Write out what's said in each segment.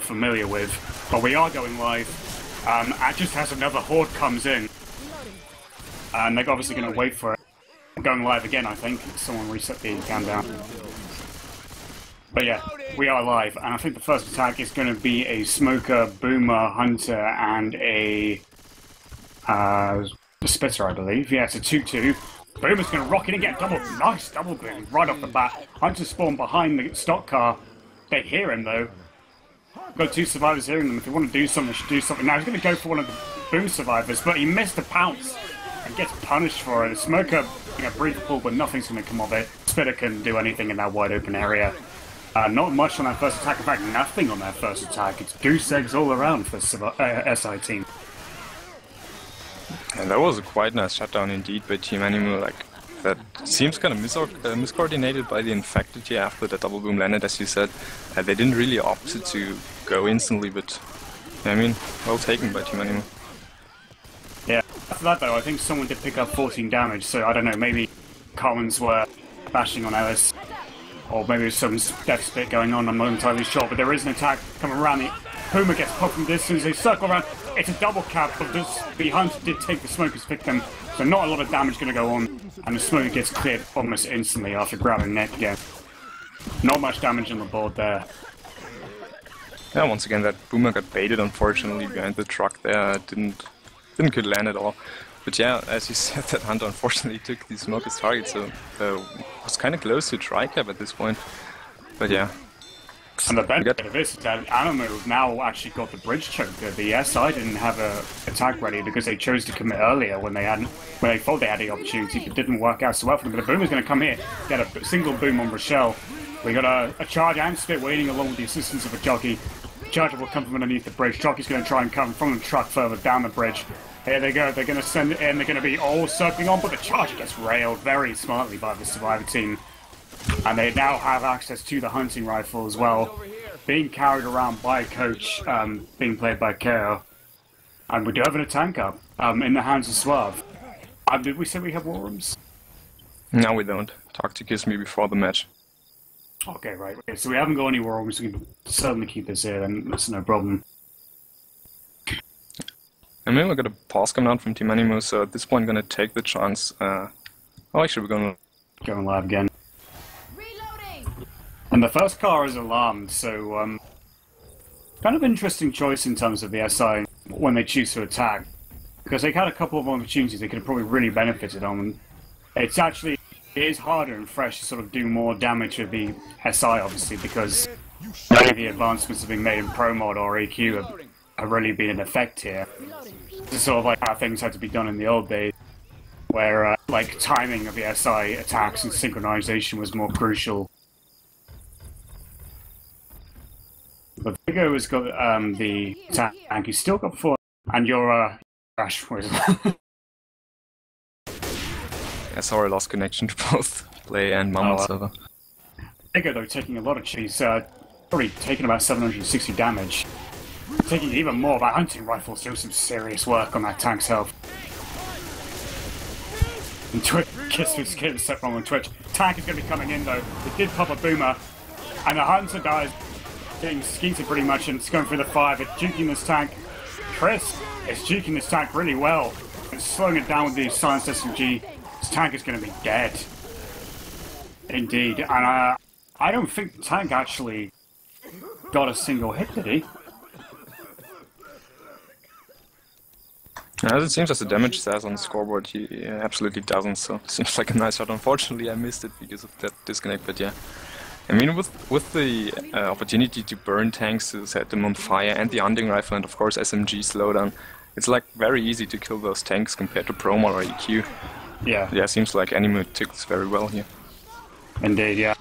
familiar with, but we are going live. Just as another horde comes in, and they're obviously going to wait for it. I'm going live again, I think. Someone reset the countdown. But yeah, we are live, and I think the first attack is going to be a Smoker, Boomer, Hunter, and a Spitter, I believe. Yeah, it's a 2-2. Boomer's going to rock in and get a nice double boom right off the bat. Hunter spawned behind the stock car. They hear him, though. Got two survivors hearing them. If they want to do something, they should do something. Now, he's going to go for one of the boom survivors, but he missed the pounce and gets punished for it. The Smoker, brief pull, but nothing's going to come of it. Spitter can do anything in that wide open area. Not much on that first attack. In fact, nothing on that first attack. It's goose eggs all around for SI team. And that was a quite nice shutdown indeed by Team Aniimu. Like, that seems kind of miscoordinated by the Infected here after the double boom landed, as you said. They didn't really opt to go instantly, but I mean, well taken by Team Aniimu. Yeah, after that though, I think someone did pick up 14 damage, so I don't know, maybe Collins were bashing on Ellis, or maybe there's some death spit going on, I'm not entirely sure, but there is an attack coming around. The Puma gets popped from distance, they circle around, it's a double cap, but the Hunter did take the Smoker's victim, so not a lot of damage going to go on, and the Smoker gets cleared almost instantly after grabbing neck again. Not much damage on the board there. Yeah, once again that Boomer got baited unfortunately behind the truck there, didn't could land at all. But yeah, as you said, that Hunter unfortunately took the Smoker's target, so was kind of close to tri-cap at this point. But yeah. And the benefit of this is that Aniimu now actually got the bridge choke. The SI didn't have an attack ready because they chose to commit earlier when they thought they had the opportunity, but it didn't work out so well for them. But the Boomer's going to come here, get a single boom on Rochelle. We got a charge and spit waiting along with the assistance of a jockey. Charger will come from underneath the bridge. Jockey's going to try and come from the truck further down the bridge. Here they go. They're going to send it in. They're going to be all circling on, but the Charger gets railed very smartly by the Survivor team. And they now have access to the hunting rifle as well, being carried around by a coach, being played by KO. And we do have an attack up in the hands of Suave. Did we say we have war rooms? No, we don't. Talk to Kiss Me before the match. Okay, right. Okay, so we haven't got any war rooms. We can certainly keep this here, then that's no problem. And then we got a pause coming out from Team Aniimu, so at this point I'm going to take the chance. Actually, we're going to go live again. Reloading! And the first car is alarmed, so kind of interesting choice in terms of the SI when they choose to attack. Because they had a couple of opportunities they could have probably really benefited on. It is harder and fresh to sort of do more damage with the SI, obviously, because many of the advancements have been made in Pro Mod or AQ have really been in effect here. This is sort of like how things had to be done in the old days, where like timing of the SI attacks and synchronization was more crucial. But Vigo has got the tank, he's still got 4, and your crash was. Yeah, sorry, lost connection to both Play and Mumble server. Vigo though taking a lot of cheese, probably taking about 760 damage. Taking even more, that hunting rifle's doing some serious work on that tank's health. And Twitch, Kiss was getting set wrong on Twitch. Tank is going to be coming in though. It did pop a Boomer, and the Hunter dies, getting skeeted pretty much, and it's going through the fire. But juking this tank, Chris is juking this tank really well. It's slowing it down with the silenced SMG. This tank is going to be dead. Indeed, and I don't think the tank actually got a single hit, did he? As it seems as the damage says on the scoreboard, he absolutely doesn't, so it seems like a nice shot. Unfortunately, I missed it because of that disconnect, but yeah. I mean, with the opportunity to burn tanks, to set them on fire, and the hunting rifle, and of course SMG slowdown, it's like very easy to kill those tanks compared to Pro Mod or EQ. Yeah. Yeah, seems like Aniimu took this very well here. Indeed, yeah.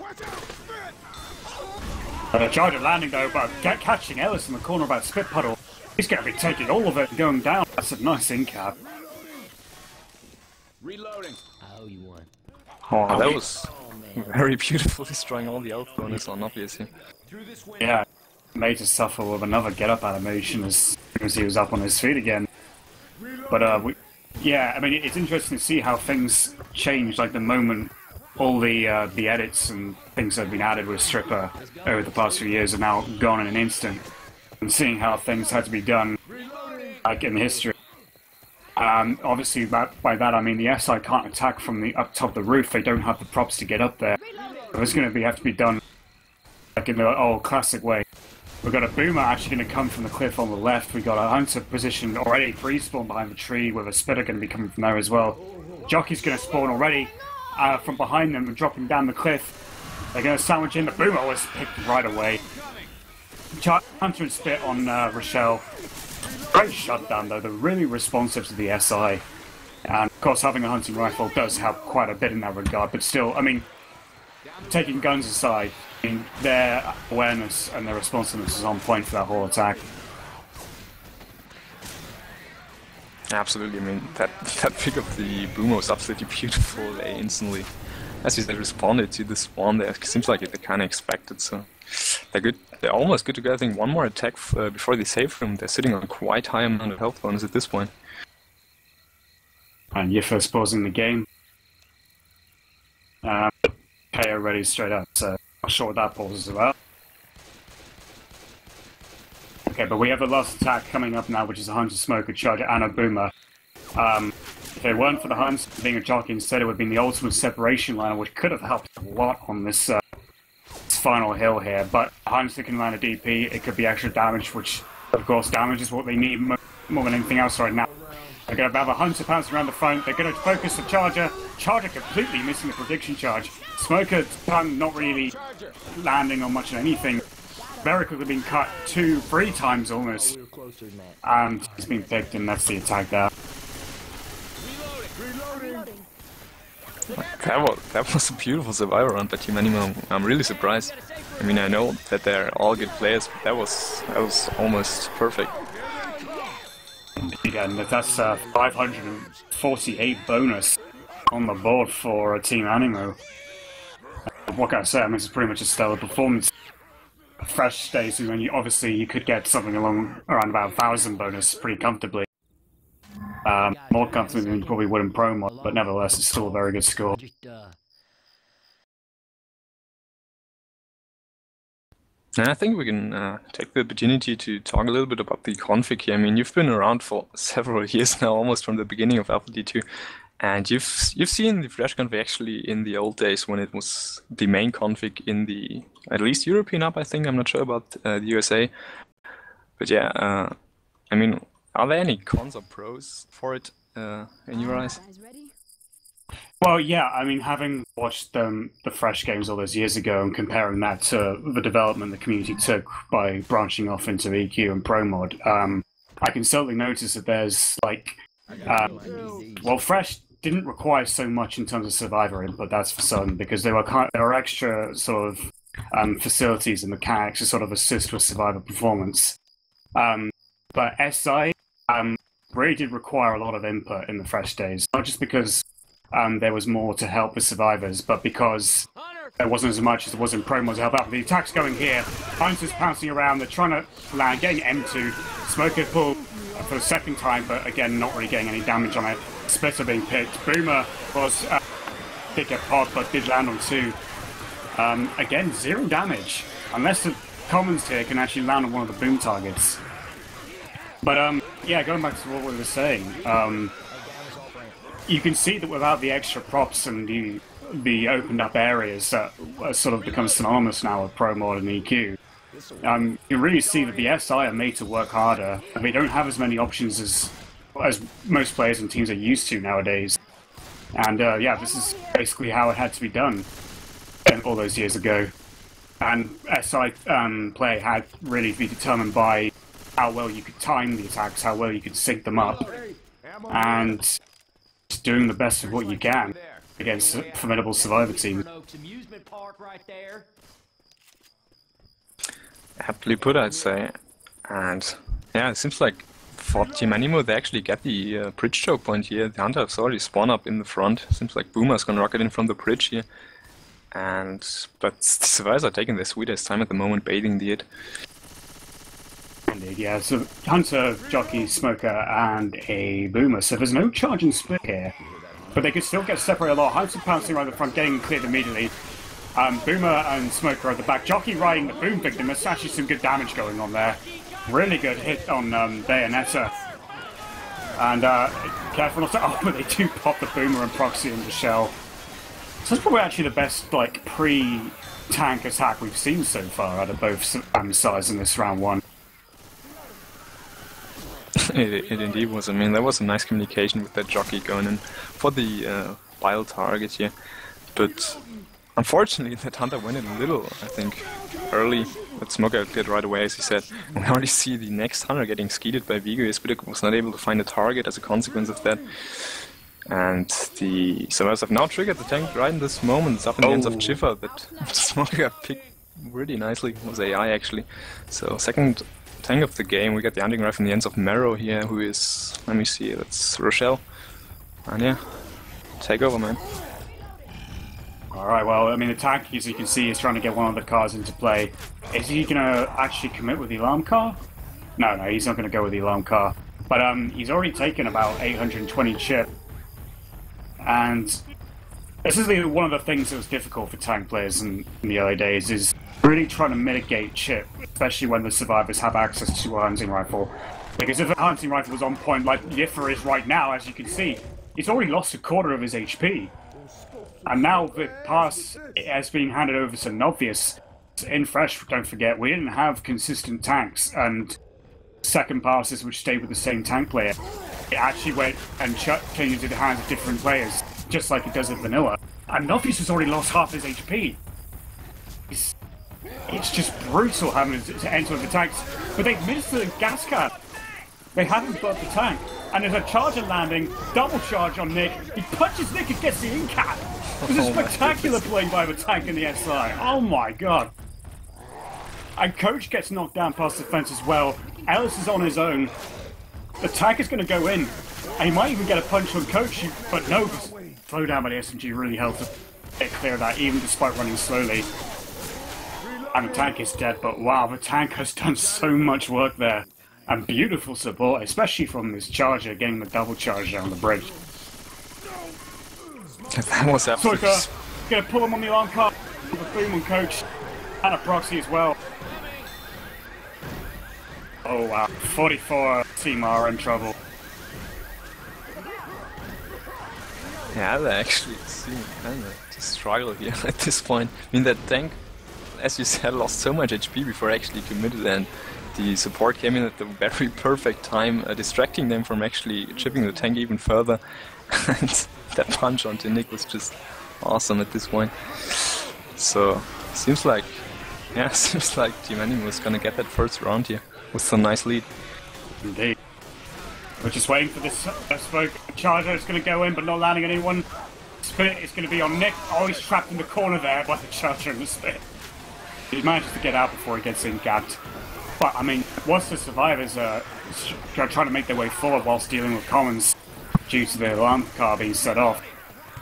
Charger landing though, but catching Ellis in the corner of that spit puddle. He's going to be taking all of it and going down. That's a nice in-cap. Reloading. Oh, that was very beautiful, destroying all the health bonus on, obviously. Yeah, made to suffer with another get-up animation as soon as he was up on his feet again. But yeah, I mean, it's interesting to see how things change, like the moment all the edits and things that have been added with Stripper over the past few years are now gone in an instant. and seeing how things had to be done, like in history. Obviously, by that I mean the SI can't attack from the up top of the roof. They don't have the props to get up there. So it's going to have to be done like in the old classic way. We've got a Boomer actually going to come from the cliff on the left. We've got a Hunter positioned already pre-spawn behind the tree with a Spitter going to be coming from there as well. Jockey's going to spawn already from behind them and dropping down the cliff. They're going to sandwich in. The Boomer was picked right away. Hunter and Spit on Rochelle. Great shutdown though, they're really responsive to the SI. And of course having a hunting rifle does help quite a bit in that regard, but still, I mean, taking guns aside, I mean, their awareness and their responsiveness is on point for that whole attack. Absolutely, I mean, that pick of the Boomer was absolutely beautiful. They instantly, as you said, responded to the spawn there. It seems like they kind of expected, so they're good. They're almost good to get, I think, one more attack before they save room. They're sitting on quite high amount of health bonus at this point. And Yiffers pausing the game. KO ready straight up, so not sure what that pause is about. Okay, but we have the last attack coming up now, which is a Hunter, Smoker, Charger, and a Boomer. If it weren't for the Hunter being a jockey instead, it would have been the ultimate separation liner, which could have helped a lot on this final hill here. But Hunter can land a DP, it could be extra damage, which of course damage is what they need more than anything else right now. They're going to have a Hunter pouncing around the front, they're going to focus the Charger. Charger completely missing the prediction charge. Smoker not really landing on much of anything. Very quickly being cut 2-3 times almost. And he's been picked, and that's the attack there. That was a beautiful survivor round by Team Aniimu. I'm really surprised. I mean, I know that they're all good players, but that was almost perfect. Indeed, and that's 548 bonus on the board for Team Aniimu. What can I say? I mean, it's pretty much a stellar performance. Fresh days when you could get something along around about 1,000 bonus pretty comfortably. More comfortably than you probably would in Pro Mod, but nevertheless, it's still a very good score. And I think we can take the opportunity to talk a little bit about the config here. I mean, you've been around for several years now, almost from the beginning of L4D2, and you've seen the Fresh config actually in the old days when it was the main config in the, at least European hub, I think. I'm not sure about the USA. But yeah, I mean, are there any cons or pros for it in your eyes? Well, yeah, I mean, having watched the Fresh games all those years ago and comparing that to the development the community took by branching off into EQ and Pro Mod, I can certainly notice that there's, like, well, Fresh didn't require so much in terms of survivor input, that's for certain, because there were extra sort of facilities and mechanics to sort of assist with survivor performance. But SI really did require a lot of input in the Fresh days, not just because there was more to help the survivors, but because there wasn't as much as there was in Pro Mod to help out. The attack's going here, Hunter's pouncing around, they're trying to land, getting M2, Smoker pulled for the second time, but again, not really getting any damage on it. Splitter being picked, Boomer was pick a pod, but did land on 2. Again, 0 damage, unless the commons here can actually land on one of the boom targets. But yeah, going back to what we were saying, you can see that without the extra props and the opened up areas that sort of become synonymous now with Pro Mod and EQ, you really see that the SI are made to work harder, and they don't have as many options as most players and teams are used to nowadays. And yeah, this is basically how it had to be done all those years ago. And SI play had really to be determined by how well you could time the attacks, how well you could sync them up, and just doing the best of what you can against formidable survivor teams. Aptly put, I'd say. And yeah, it seems like for Team Aniimu, they actually get the bridge choke point here. The Hunter has already spawned up in the front. Seems like Boomer's gonna rocket in from the bridge here. But the survivors are taking their sweetest time at the moment, baiting the hit. Indeed, yeah. So Hunter, Jockey, Smoker, and a Boomer. So there's no charge and split here, but they could still get separated a lot. Hunter pouncing around the front, getting cleared immediately. Boomer and Smoker at the back. Jockey riding the boom victim. There's actually some good damage going on there. Really good hit on Bayonetta. And careful not to... Oh, but they do pop the Boomer and Proxy in the shell. So that's probably actually the best, like, pre-tank attack we've seen so far out of both sides in this round one. It indeed was. I mean, there was a nice communication with that jockey going in for the bile target here. But unfortunately, that Hunter went in a little, I think, early. But Smoker did right away, as he said. And we already see the next Hunter getting skeeted by Vigo. Spidek was not able to find a target as a consequence of that. And the Survivors have now triggered the tank right in this moment. It's up in the hands of Chiffer that Smoker picked really nicely. It was AI actually. So second tank of the game, we got the hunting rifle in the hands of Marrow here, who is, let me see, that's Rochelle. And yeah, take over, man. Alright, well, I mean, the tank, as you can see, is trying to get one of the cars into play. Is he going to actually commit with the alarm car? No, he's not going to go with the alarm car. But he's already taken about 820 chip. And this is one of the things that was difficult for tank players in the early days, is really trying to mitigate chip, especially when the survivors have access to a hunting rifle. Because if a hunting rifle was on point like Yiffer is right now, as you can see, he's already lost a quarter of his HP. And now the pass has been handed over to Novius. In Fresh, don't forget, we didn't have consistent tanks and second passes which stayed with the same tank player. It actually went and changed into the hands of different players, just like it does at Vanilla. And Novius has already lost half his HP. It's just brutal having to enter the tanks. But they've missed the gas cap. They haven't got the tank. And there's a charger landing, double charge on Nick. He punches Nick and gets the in cap. It was a spectacular play by the tank in the SI. Oh my god. And Coach gets knocked down past the fence as well. Ellis is on his own. The tank is going to go in. And he might even get a punch on Coach, but no. Slow down by the SMG really helped to get clear of that, even despite running slowly. And the tank is dead, but wow, the tank has done so much work there. And beautiful support, especially from this charger, getting the double charge on the bridge. That was absolutely... Soika, gonna pull him on the alarm car with a boom on Coach. And a proxy as well. Oh wow, 44 Team are in trouble. Yeah, they actually seem kind of to struggle here at this point. I mean, that tank, as you said, lost so much HP before actually committed, and the support came in at the very perfect time, distracting them from actually chipping the tank even further. And that punch onto Nick was just awesome at this point. So, seems like Team Aniimu is gonna get that first round here with some nice lead. Indeed. We're just waiting for this smoke. Charger is going to go in, but not landing anyone. Spit is going to be on Nick. Oh, he's trapped in the corner there by the Charger and the Spit. He manages to get out before he gets in gapped. But, I mean, once the survivors are trying to make their way forward whilst dealing with commons due to the alarm car being set off,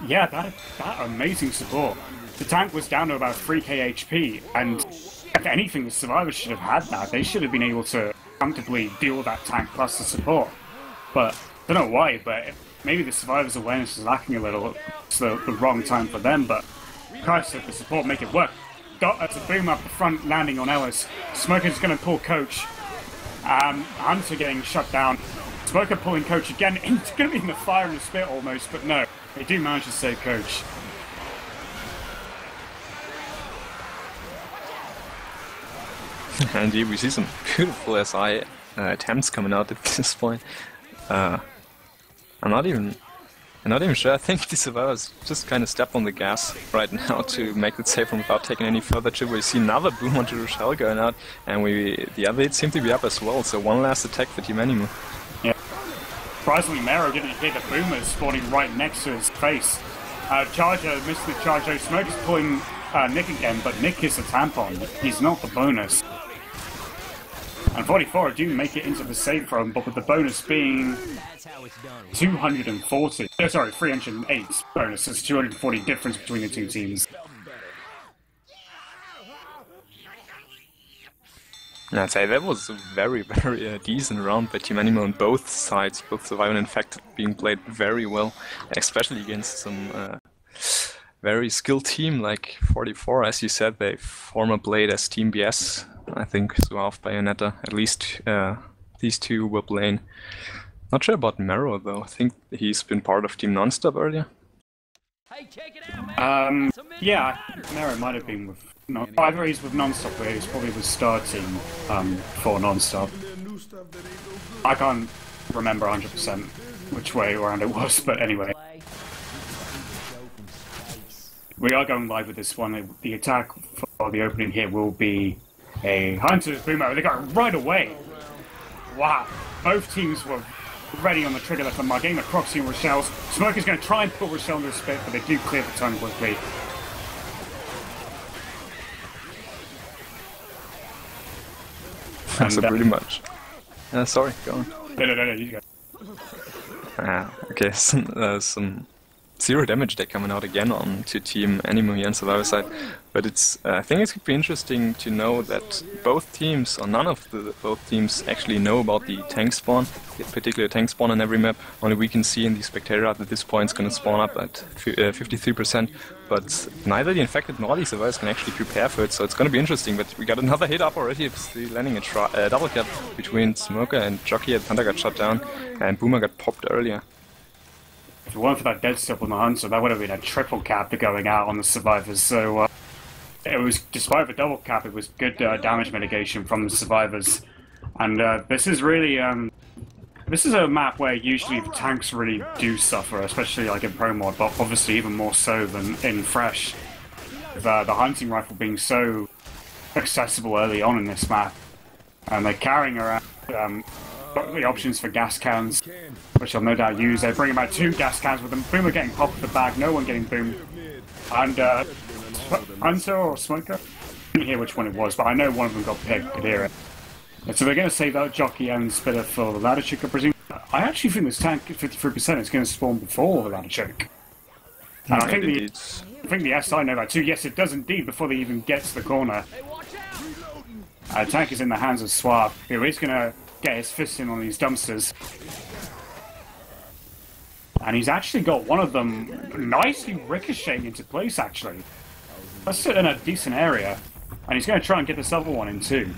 yeah, that amazing support. The tank was down to about 3k HP, and if anything, the survivors should have had that. They should have been able to comfortably deal with that tank plus the support. But I don't know why, but maybe the survivors' awareness is lacking a little. It's the wrong time for them, but Christ, the support make it work. Got a boom up the front, landing on Ellis. Smoker's going to pull Coach. Hunter getting shut down. Smoker pulling Coach again. It's going to be in the fire and the spit almost, but no. They do manage to save Coach. Indeed, we see some beautiful SI attempts coming out at this point. I'm not even sure. I think the survivors just kind of step on the gas right now to make it safe without taking any further chip. We see another boom onto Rochelle going out, and the other 8 seem to be up as well. So one last attack for Team Aniimu. Yeah. Surprisingly, Mero didn't hit the boomer spawning right next to his face. Charger missed the Charger. Smoker's pulling Nick again, but Nick is a tampon. He's not the bonus. And 44 do make it into the save throw, but with the bonus being 240. Oh, sorry, 308 bonus. There's 240 difference between the two teams. I'd say that was a very, very decent round by Team Aniimu on both sides, both Survivor and Infected being played very well, especially against some very skilled team like 44. As you said, they former played as Team BS I think, Suave, Bayonetta. At least these two will play. Not sure about Mero though. I think he's been part of Team Nonstop earlier. Yeah, Mero might have been with either he's with Nonstop or he's probably was starting for Nonstop. I can't remember 100% which way around it was, but anyway. We are going live with this one. The attack for the opening here will be a Hunter's Boomer. They got it right away. Wow. Both teams were ready on the trigger left and Mark, getting the Proxy and Rochelle's. Smoker's going to try and put Rochelle into the spit, but they do clear the turn quickly. So pretty much. Sorry, go on. No, you go. Okay, some zero damage deck coming out again on to Team Aniimu here on Survivor side, but it's I think it could be interesting to know that both teams, or none of both teams, actually know about the tank spawn, the particular tank spawn on every map. Only we can see in the spectator at this point it's going to spawn up at 53%, but neither the infected nor the survivors can actually prepare for it, so it's going to be interesting. But we got another hit up already, it's landing a double cap between Smoker and Jockey, and Thunder got shot down, and Boomer got popped earlier. If it weren't for that dead stop on the Hunter, that would have been a triple cap going out on the survivors. So it was, despite the double cap, it was good damage mitigation from the survivors. And this is really this is a map where usually the tanks really do suffer, especially like in Pro Mod, but obviously even more so than in Fresh. With the hunting rifle being so accessible early on in this map, and they're carrying around the options for gas cans, which I'll no doubt use. They bring about 2 gas cans with them. Boomer getting popped with the bag, no one getting boomed. And Hunter or Smoker? I didn't hear which one it was, but I know one of them got picked, could hear it. And so they're going to save out Jockey and Spitter for the ladder trick, I presume. I actually think this tank at 53% is going to spawn before the ladder trick. And I think the SI know that too. Yes, it does indeed, before they even get to the corner. Tank is in the hands of Suave, who is going to get his fist in on these dumpsters. And he's actually got one of them nicely ricocheting into place, actually. That's in a decent area. And he's going to try and get this other one in too.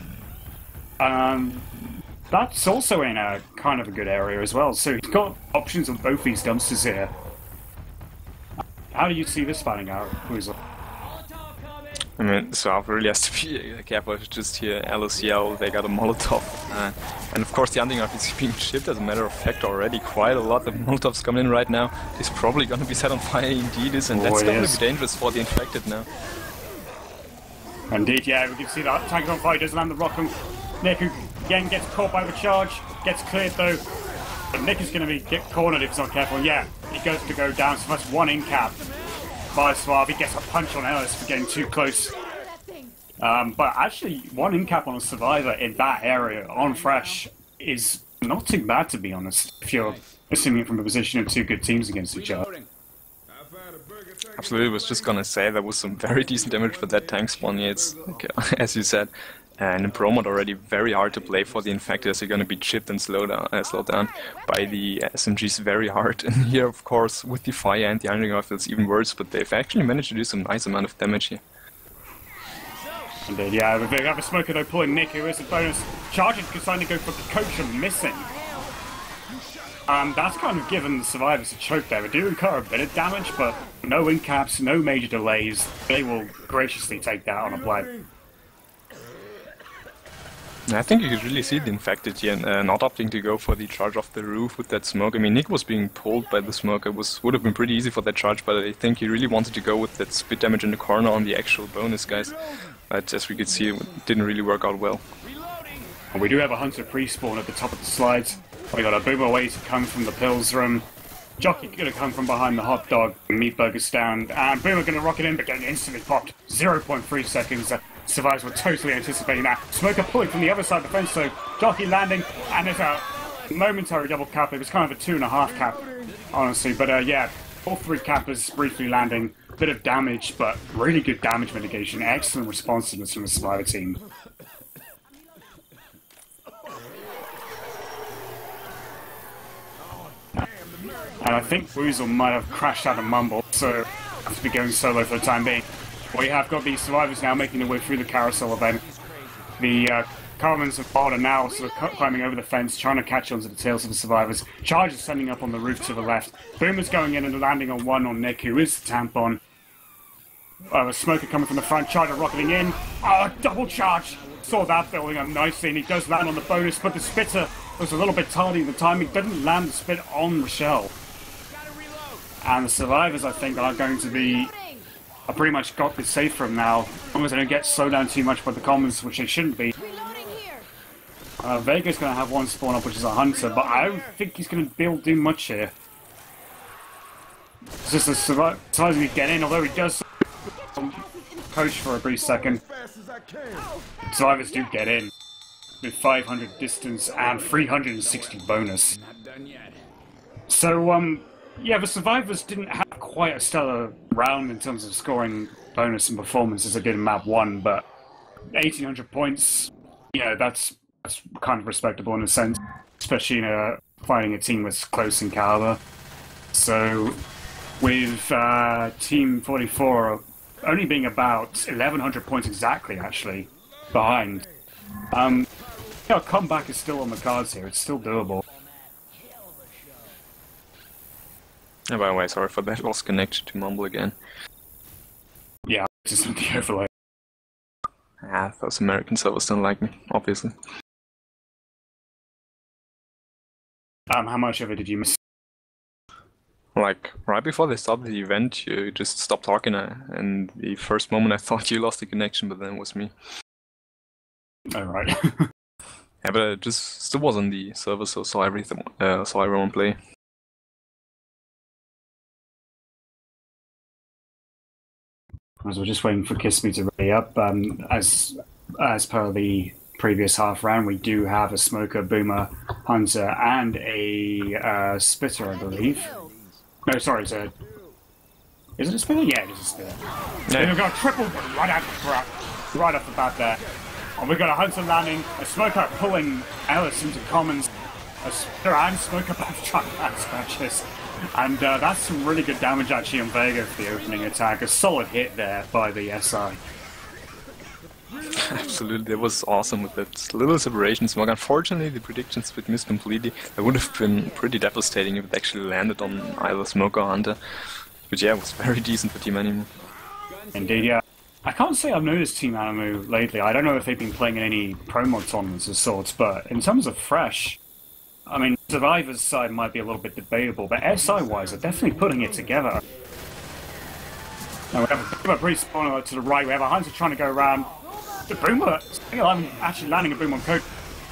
That's also in a kind of a good area as well. So he's got options on both these dumpsters here. How do you see this panning out, Weasel? I mean, Suave really has to be careful. Just here, LOCL, they got a Molotov. And of course the hunting rifle is being shipped, as a matter of fact, already quite a lot. The Molotovs coming in right now. He's probably going to be set on fire indeed, and that's going to be dangerous for the infected now. Indeed, yeah, we can see that tank on fire, does land the rock, and Nick, who again gets caught by the charge, gets cleared though. But Nick is going to get cornered if he's not careful. Yeah, he goes to go down, so that's one in cap by Suave. He gets a punch on Ellis for getting too close. But actually, one in cap on a survivor in that area on Fresh is not too bad, to be honest, if you're assuming it from a position of 2 good teams against each other. Absolutely, I was just gonna say there was some very decent damage for that tank spawn. Yeah, it's, like, as you said, and in Pro Mod already very hard to play for the infected, as you're gonna be chipped and slowed down by the SMGs very hard. And here, of course, with the fire and the hunting rifle, it's even worse, but they've actually managed to do some nice amount of damage here. Indeed, yeah, we have a Smoker though pulling Nick, who is a bonus. Charging deciding to go for the coach and missing. That's kind of given the survivors a choke there. They do incur a bit of damage, but no win caps, no major delays. They will graciously take that on a play. I think you could really see the infected here not opting to go for the charge off the roof with that smoke. I mean, Nick was being pulled by the smoke. It would have been pretty easy for that charge, but I think he really wanted to go with that spit damage in the corner on the actual bonus, guys. But as we could see, it didn't really work out well. And we do have a Hunter pre-spawn at the top of the slides. We got a Boomer way to come from the pills room. Jockey gonna come from behind the hot dog. Meat burger stand. And Boomer gonna rock it in, but getting instantly popped. 0.3 seconds. Survivors were totally anticipating that. Smoker pulling from the other side of the fence, so Jockey landing, and there's a momentary double cap. It was kind of a 2.5 cap, honestly. But yeah, all 3 cappers briefly landing. Bit of damage, but really good damage mitigation. Excellent responsiveness from the Survivor team. And I think Weasel might have crashed out of Mumble, so I have to be going solo for the time being. We have got these survivors now making their way through the carousel event. The Carmens and Bard are now sort of climbing over the fence, trying to catch onto the tails of the survivors. Charge is sending up on the roof to the left. Boomer's going in and landing on one on Nick, who is the tampon. A smoker coming from the front, Charger rocketing in. Double charge! Saw that building up nicely, and he does land on the bonus, but the spitter was a little bit tardy in the timing. Didn't land the spit on Rochelle. And the survivors, I think, are going to be... I pretty much got this safe from now, as long as they don't get slowed down too much by the commons, which they shouldn't be. Vega's going to have one spawn up, which is a hunter, but I don't think he's going to be able to do much here. It's just the survivors we get in, although he does coach for a brief second. Survivors do get in with 500 distance and 360 bonus. So, yeah, the survivors didn't have quite a stellar round in terms of scoring bonus and performance as they did in map 1, but 1800 points, yeah, that's kind of respectable in a sense, especially in fighting a team that's close in caliber. So, with Team 44 only being about 1100 points exactly, actually, behind, yeah, comeback is still on the cards here. It's still doable. Oh, by the way, sorry for that. Lost connection to Mumble again. Yeah, this isn't the overlay. Those American servers don't like me, obviously. How much of it did you miss? Like, right before they started the event, you just stopped talking, and the first moment I thought you lost the connection, but then it was me. Oh, right. Yeah, but I just still was on the server, so saw everyone play. As we're just waiting for Kiss Me to ready up, as per the previous half round, we do have a Smoker, Boomer, Hunter, and a Spitter, I believe. No, sorry, is it a Spitter? Yeah, it is a Spitter. Yeah. We've got a triple right off the bat there. And we've got a Hunter landing, a Smoker pulling Ellis into commons, a Spitter and Smoker both trying to land scratches. And that's some really good damage actually on Vega for the opening attack. A solid hit there by the SI. Absolutely, that was awesome with that little separation smoke. Unfortunately, the predictions would miss completely. That would have been pretty devastating if it actually landed on either Smoke or Hunter. But yeah, it was very decent for Team Aniimu. Indeed, yeah. I can't say I've noticed Team Aniimu lately. I don't know if they've been playing in any pro mod tournaments of sorts, but in terms of fresh, I mean, Survivor's side might be a little bit debatable, but SI-wise, they're definitely putting it together. Now we have a brief spawner to the right, we have a Hunter trying to go around. The Boomer, I'm actually landing a Boom on Coach.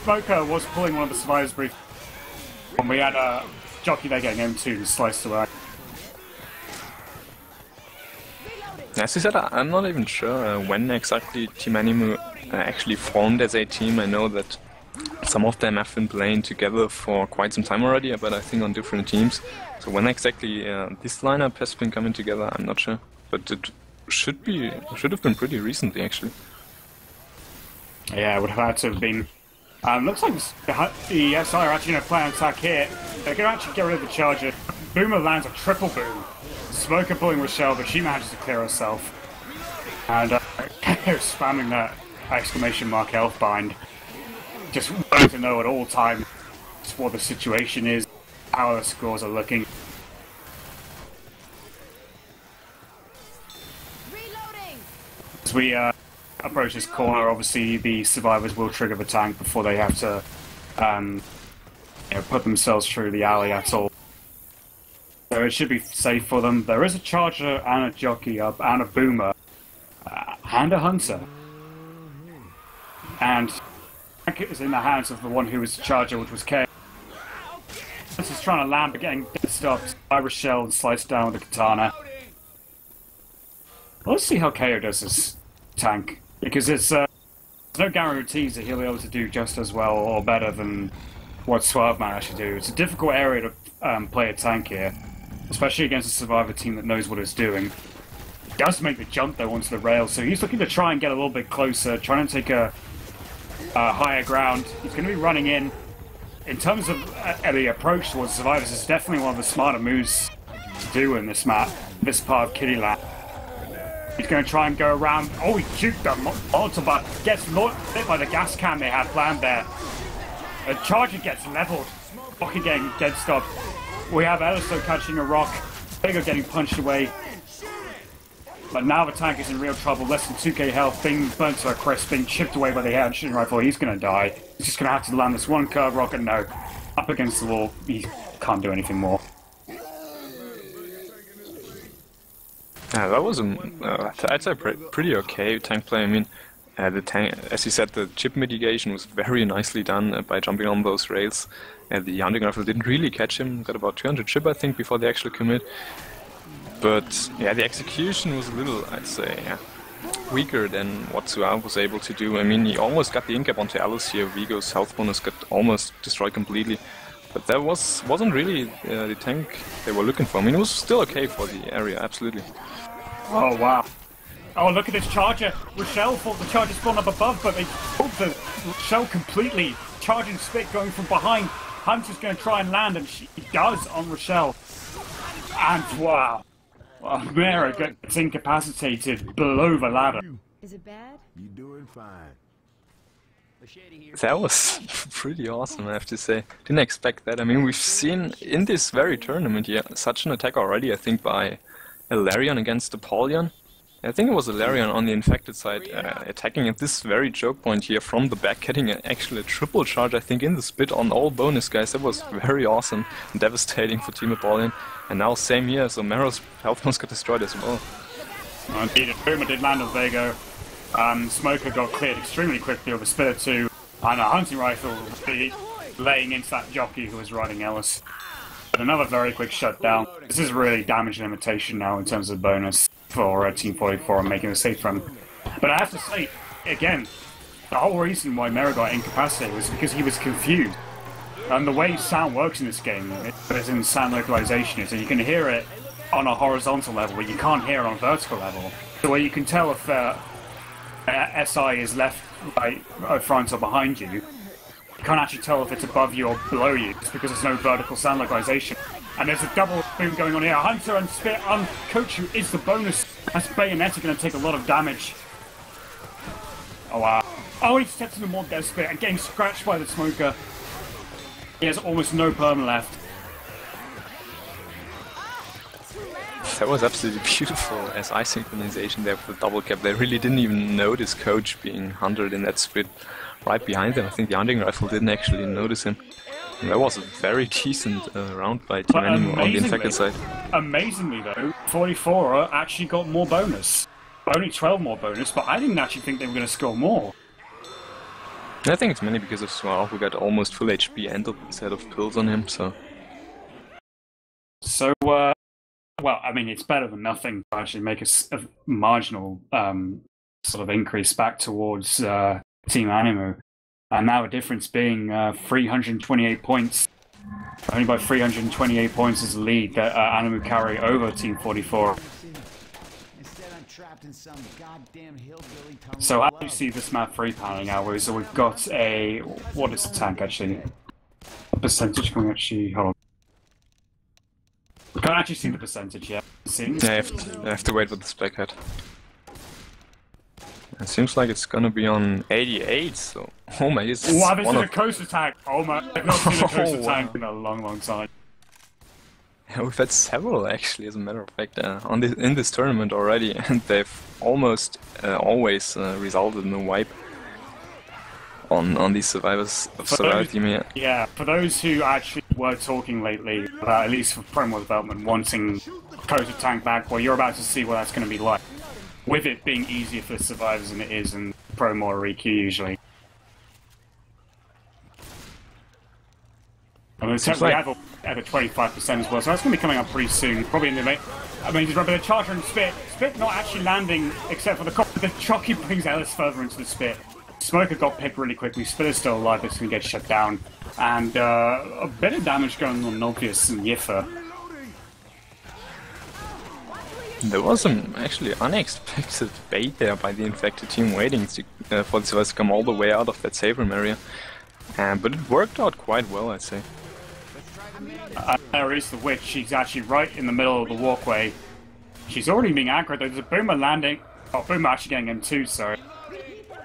Smoker was pulling one of the Survivors brief. And we had a Jockey there getting M2 and sliced away. As you said, I'm not even sure when exactly Team Aniimu actually formed as a team. I know that some of them have been playing together for quite some time already, but I think on different teams. So when exactly this lineup has been coming together, I'm not sure. But it should have been pretty recently, actually. Yeah, it would have had to have been. Looks like the SI are actually going to play an attack here. They're going to actually get rid of the Charger. Boomer lands a triple boom. Smoker pulling Rochelle, but she manages to clear herself. And spamming that exclamation mark health bind. Just wanting to know at all times what the situation is, how the scores are looking. Reloading. As we approach this corner, obviously the survivors will trigger the tank before they have to put themselves through the alley at all. So it should be safe for them. There is a Charger and a Jockey up and a Boomer and a Hunter. And it is in the hands of the one who was the Charger, which was K. He's trying to land, but getting stopped by Rochelle and sliced down with the katana. Let's see how KO does this tank, because there's no guarantees that he'll be able to do just as well or better than what Swerve managed to do. It's a difficult area to play a tank here, especially against a Survivor team that knows what it's doing. He does make the jump though onto the rail, so he's looking to try and get a little bit closer, trying to take a higher ground. He's going to be running in. In terms of the approach towards Survivors, it's definitely one of the smarter moves to do in this map, this part of Kittyland. He's going to try and go around. Oh, he juked the Molotov, but gets hit by the gas can they had planned there. A Charger gets leveled. Rock again dead stop. We have Elisto catching a rock. Vega getting punched away. But now the tank is in real trouble. Less than 2k health, being burnt to a crisp, being chipped away by the air-shooting rifle. He's going to die. He's just going to have to land this one curve rocket. No. Up against the wall. He can't do anything more. Yeah, that was I'd say pretty okay tank play. I mean, the tank, as you said, the chip mitigation was very nicely done by jumping on those rails. The hunting rifle didn't really catch him. Got about 200 chip, I think, before the actual commit. But yeah, the execution was a little, I'd say, weaker than what Suave was able to do. I mean, he almost got the incap onto Alice here. Vigo's health bonus got almost destroyed completely. But that wasn't really the tank they were looking for. I mean, it was still okay for the area, absolutely. Oh, wow. Oh, look at this Charger. Rochelle thought the Charger spawned up above, but they pulled the shell completely. Charging Spit going from behind. Hunter's going to try and land, and she does on Rochelle. And wow. Mera gets incapacitated below the ladder. Is it bad? You doing fine. That was pretty awesome, I have to say. Didn't expect that. I mean, we've seen in this very tournament here such an attack already, I think, by Ilarion against Apollyon. I think it was Ilarion on the infected side attacking at this very choke point here from the back, getting actually a triple charge, I think, in the split on all bonus guys. That was very awesome and devastating for Team Apollyon. And now same here, so Mero's health almost got destroyed as well. Indeed, Boomer did land on Vago. Smoker got cleared extremely quickly with a Spitter 2, and a hunting rifle laying into that jockey who was riding Ellis. But another very quick shutdown. This is really damage limitation now in terms of bonus for Team 44 and making a safe run. But I have to say, again, the whole reason why Mero got incapacitated was because he was confused. And the way sound works in this game is in sound localization, so you can hear it on a horizontal level, but you can't hear it on a vertical level. So where you can tell if SI is left, right, front or behind you, you can't actually tell if it's above you or below you, just because there's no vertical sound localization. And there's a double boom going on here. Hunter and Spit on Kochu is the bonus. That's Bayonetta going to take a lot of damage. Oh wow. Oh, he steps into more Death Spit and getting scratched by the Smoker. He has almost no perma left. That was absolutely beautiful SI synchronization there with the double cap. They really didn't even notice Coach being hunted in that split right behind them. I think the hunting rifle didn't actually notice him. And that was a very decent round by Team Aniimu on the infected side. Amazingly though, 44 actually got more bonus. Only 12 more bonus, but I didn't actually think they were going to score more. I think it's mainly because of Suave, who got almost full HP and a set of pills on him, so... So, well, I mean, it's better than nothing to actually make a marginal sort of increase back towards Team Aniimu. And now a difference being 328 points. Only by 328 points is the lead that Aniimu carry over Team 44. So how do you see this map 3 panning out? So we've got a... What is the tank actually? What percentage can we actually... Hold on. We can't actually see the percentage yet. Yeah, I have to wait for the spec head. It seems like it's gonna be on 88, so... Oh my, it's wow, this is a coaster tank! Oh my, I've not seen a coaster tank in a long, long time. Yeah, we've had several actually, as a matter of fact, in this tournament already, and they've almost always resulted in a wipe on these survivors of Survivor Team here. Yeah, for those who actually were talking lately about, at least for promo development, wanting coaster tank back, well, you're about to see what that's going to be like. With it being easier for survivors than it is in promo or EQ usually. I mean, we have a 25% as well, so that's going to be coming up pretty soon. Probably in the late. I mean, just remember the Charger and Spit. Spit not actually landing except for the cop. The jockey brings Ellis further into the Spit. Smoker got picked really quickly. Spit is still alive, but it's going to get shut down. And a bit of damage going on Novius and Yiffa. There was some actually unexpected bait there by the infected team waiting to, for the survivors to come all the way out of that safe room area. But it worked out quite well, I'd say. There is the witch. She's actually right in the middle of the walkway. She's already being aggroed. There's a boomer landing. Oh, Boomer actually getting him too, sorry.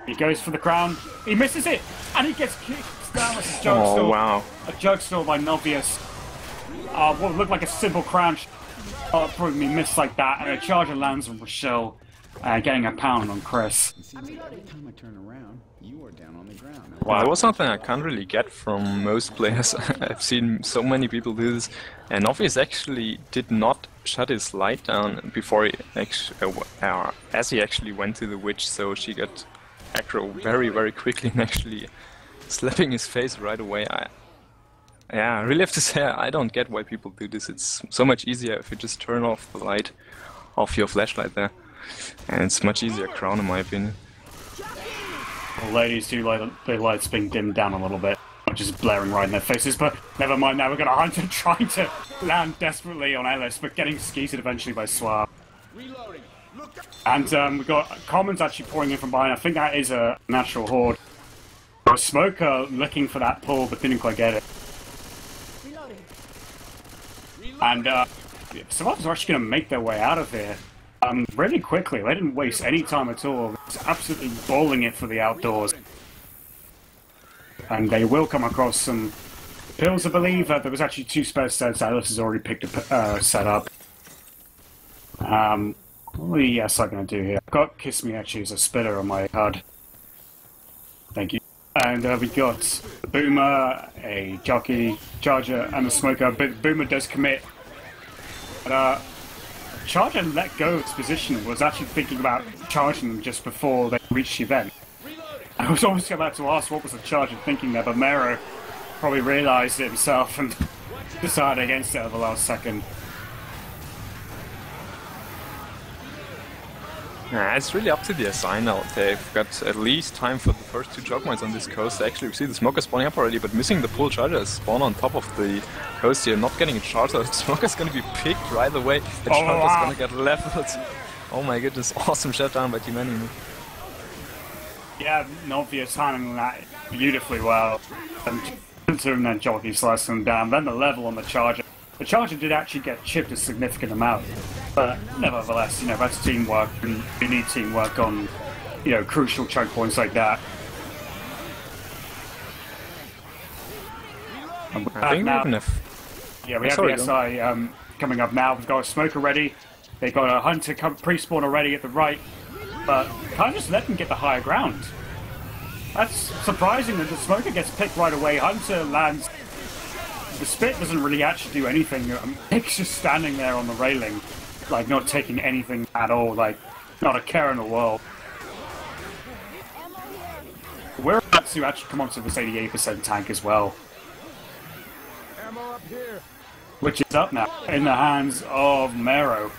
He goes for the crown. He misses it! And he gets kicked down with a jug Oh, stall. wow. A jug stall by Novius. What looked like a simple crown probably missed like that, and a charger lands on Rochelle, getting a pound on Chris. Every time I turn around, you are down on the ground. Wow, that was something I can't really get from most players. I've seen so many people do this, and Novius actually did not shut his light down before he as he actually went to the witch, so she got aggro very, very quickly and actually slapping his face right away. I really have to say, I don't get why people do this. It's so much easier if you just turn off the light of your flashlight there. And it's much easier crown, in my opinion. Well, ladies do like the lights being dimmed down a little bit, not just blaring right in their faces, but never mind now, we've got a Hunter trying to land desperately on Ellis, but getting skeeted eventually by Swab. And we've got Commons actually pouring in from behind. I think that is a natural horde. A Smoker looking for that pull, but didn't quite get it. And Survivors are actually going to make their way out of here really quickly. They didn't waste any time at all. It's absolutely bowling it for the outdoors. And they will come across some pills, I believe. There was actually 2 spare sets. Alice has already picked a set up. What are the ESI going to do here? I've got Kiss Me actually as a spitter on my card. Thank you. And we got a Boomer, a Jockey, Charger, and a Smoker. But Boomer does commit. But Charger let go of his position, was actually thinking about charging them just before they reached the event. I was almost about to ask what was the Charger thinking there, but Mero probably realised it himself and decided against it at the last second. It's really up to the SI now. They've got at least time for the first 2 jog mines on this coast. Actually, we see the Smoker spawning up already, but missing the full charger spawn on top of the coast here, not getting a charger. The Smoker's gonna be picked right away. The charger's gonna get leveled. Oh my goodness, awesome shutdown by Team Aniimu. Yeah, Novius handling that beautifully well. And then Jockey slicing them down, then the level on the charger. The charger did actually get chipped a significant amount, but nevertheless, you know, that's teamwork, and you need teamwork on, you know, crucial choke points like that. I think now, even if... yeah, we have the SI coming up now. We've got a Smoker ready. They've got a Hunter pre-spawn already at the right, but can't just let them get the higher ground. That's surprising that the Smoker gets picked right away. Hunter lands. The spit doesn't really actually do anything. Pick's just standing there on the railing, like not taking anything at all, like not a care in the world. We're about to actually come onto this 88% tank as well, which is up now in the hands of Mero.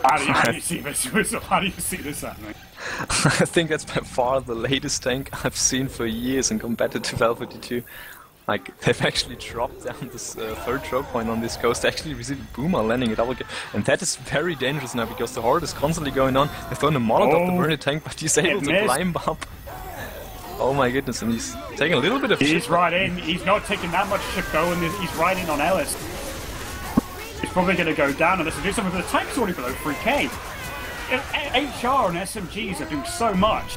How do you see this? How do you see this happening? I think that's by far the latest tank I've seen for years in competitive L4D2. Like, they've actually dropped down this 3rd choke point on this coast, actually received Boomer landing a double kill. And that is very dangerous now, because the horde is constantly going on. They've thrown a Molotov to burn the tank, but he's able to climb up. Oh my goodness, and he's taking a little bit of shit. He's right in, he's not taking that much shit though, and he's right in on Ellis. He's probably going to go down on this and do something, but the tank's already below 3k. HR and SMGs are doing so much.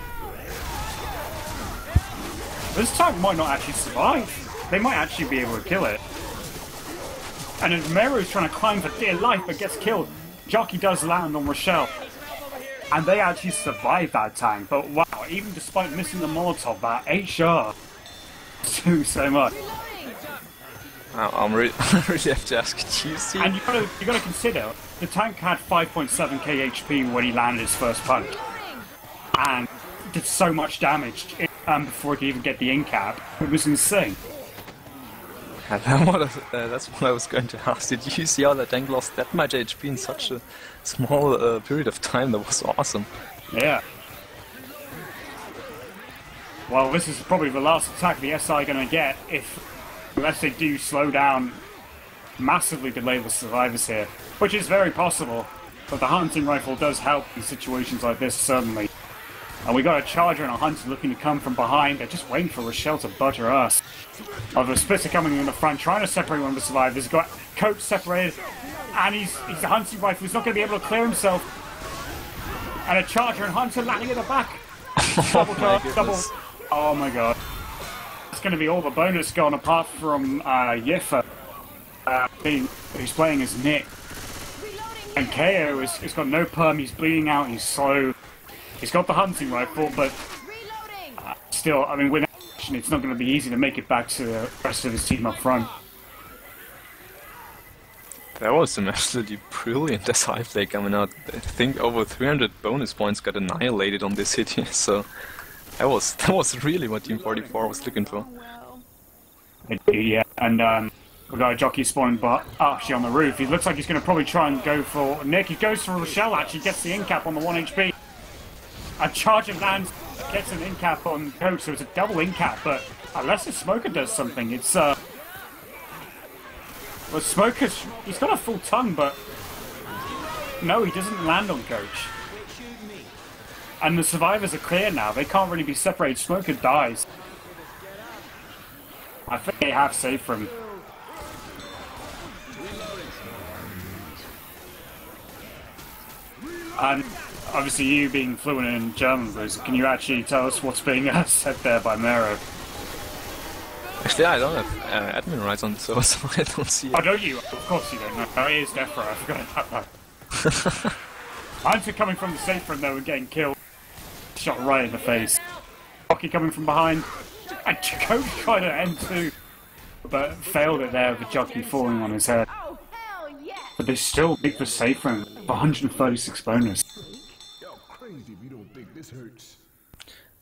This tank might not actually survive. They might actually be able to kill it. And if Meru's trying to climb for dear life but gets killed, Jockey does land on Rochelle. And they actually survive that tank. But wow, even despite missing the Molotov, that HR is doing so much. I really have to ask, do you see? And you gotta consider, the tank had 5.7k HP when he landed his first punch, and did so much damage before he could even get the in-cap. It was insane. That's what I was going to ask. Did you see how that tank lost that much HP in such a small period of time? That was awesome. Yeah. Well, this is probably the last attack the SI are going to get unless they do slow down, massively delay the survivors here, which is very possible, but the hunting rifle does help in situations like this, certainly. And we got a Charger and a Hunter looking to come from behind. They're just waiting for Rochelle to butt her ass. The splitter coming in the front, trying to separate one of the survivors. Got Coach separated, And he's a hunting rifle. He's not going to be able to clear himself. And a charger and Hunter landing in the back. Double charge, double. Oh my god. It's going to be all the bonus gone apart from Yiffa, who's playing as Nick. And KO has got no perm, he's bleeding out, he's slow. He's got the hunting rifle, but still, I mean, with action, it's not going to be easy to make it back to the rest of his team up front. That was some absolutely brilliant SI play coming out. I think over 300 bonus points got annihilated on this hit here, so that was really what Team 44 was looking for. Yeah, and we've got a jockey spawning actually on the roof. He looks like he's going to probably try and go for Nick. He goes for Rochelle, actually gets the in-cap on the 1 HP. A charge and lands, gets an in-cap on Coach, so it's a double in-cap, but unless the Smoker does something, it's well, Smoker's, he's got a full tongue, but no, he doesn't land on Coach. And the survivors are clear now, they can't really be separated. Smoker dies. I think they have saved for him. And obviously you being fluent in German, Bruce, can you actually tell us what's being said there by Mero? Actually, I don't have admin rights on the server, so I don't see it. Oh, don't you? Of course you don't know. Oh, it is Defra, I forgot about that. Hunter coming from the safe room though and getting killed. Shot right in the face. Rocky coming from behind. And Coach tried an N2, but failed it there with the jockey falling on his head. But they still beat the safe room for 136 bonus.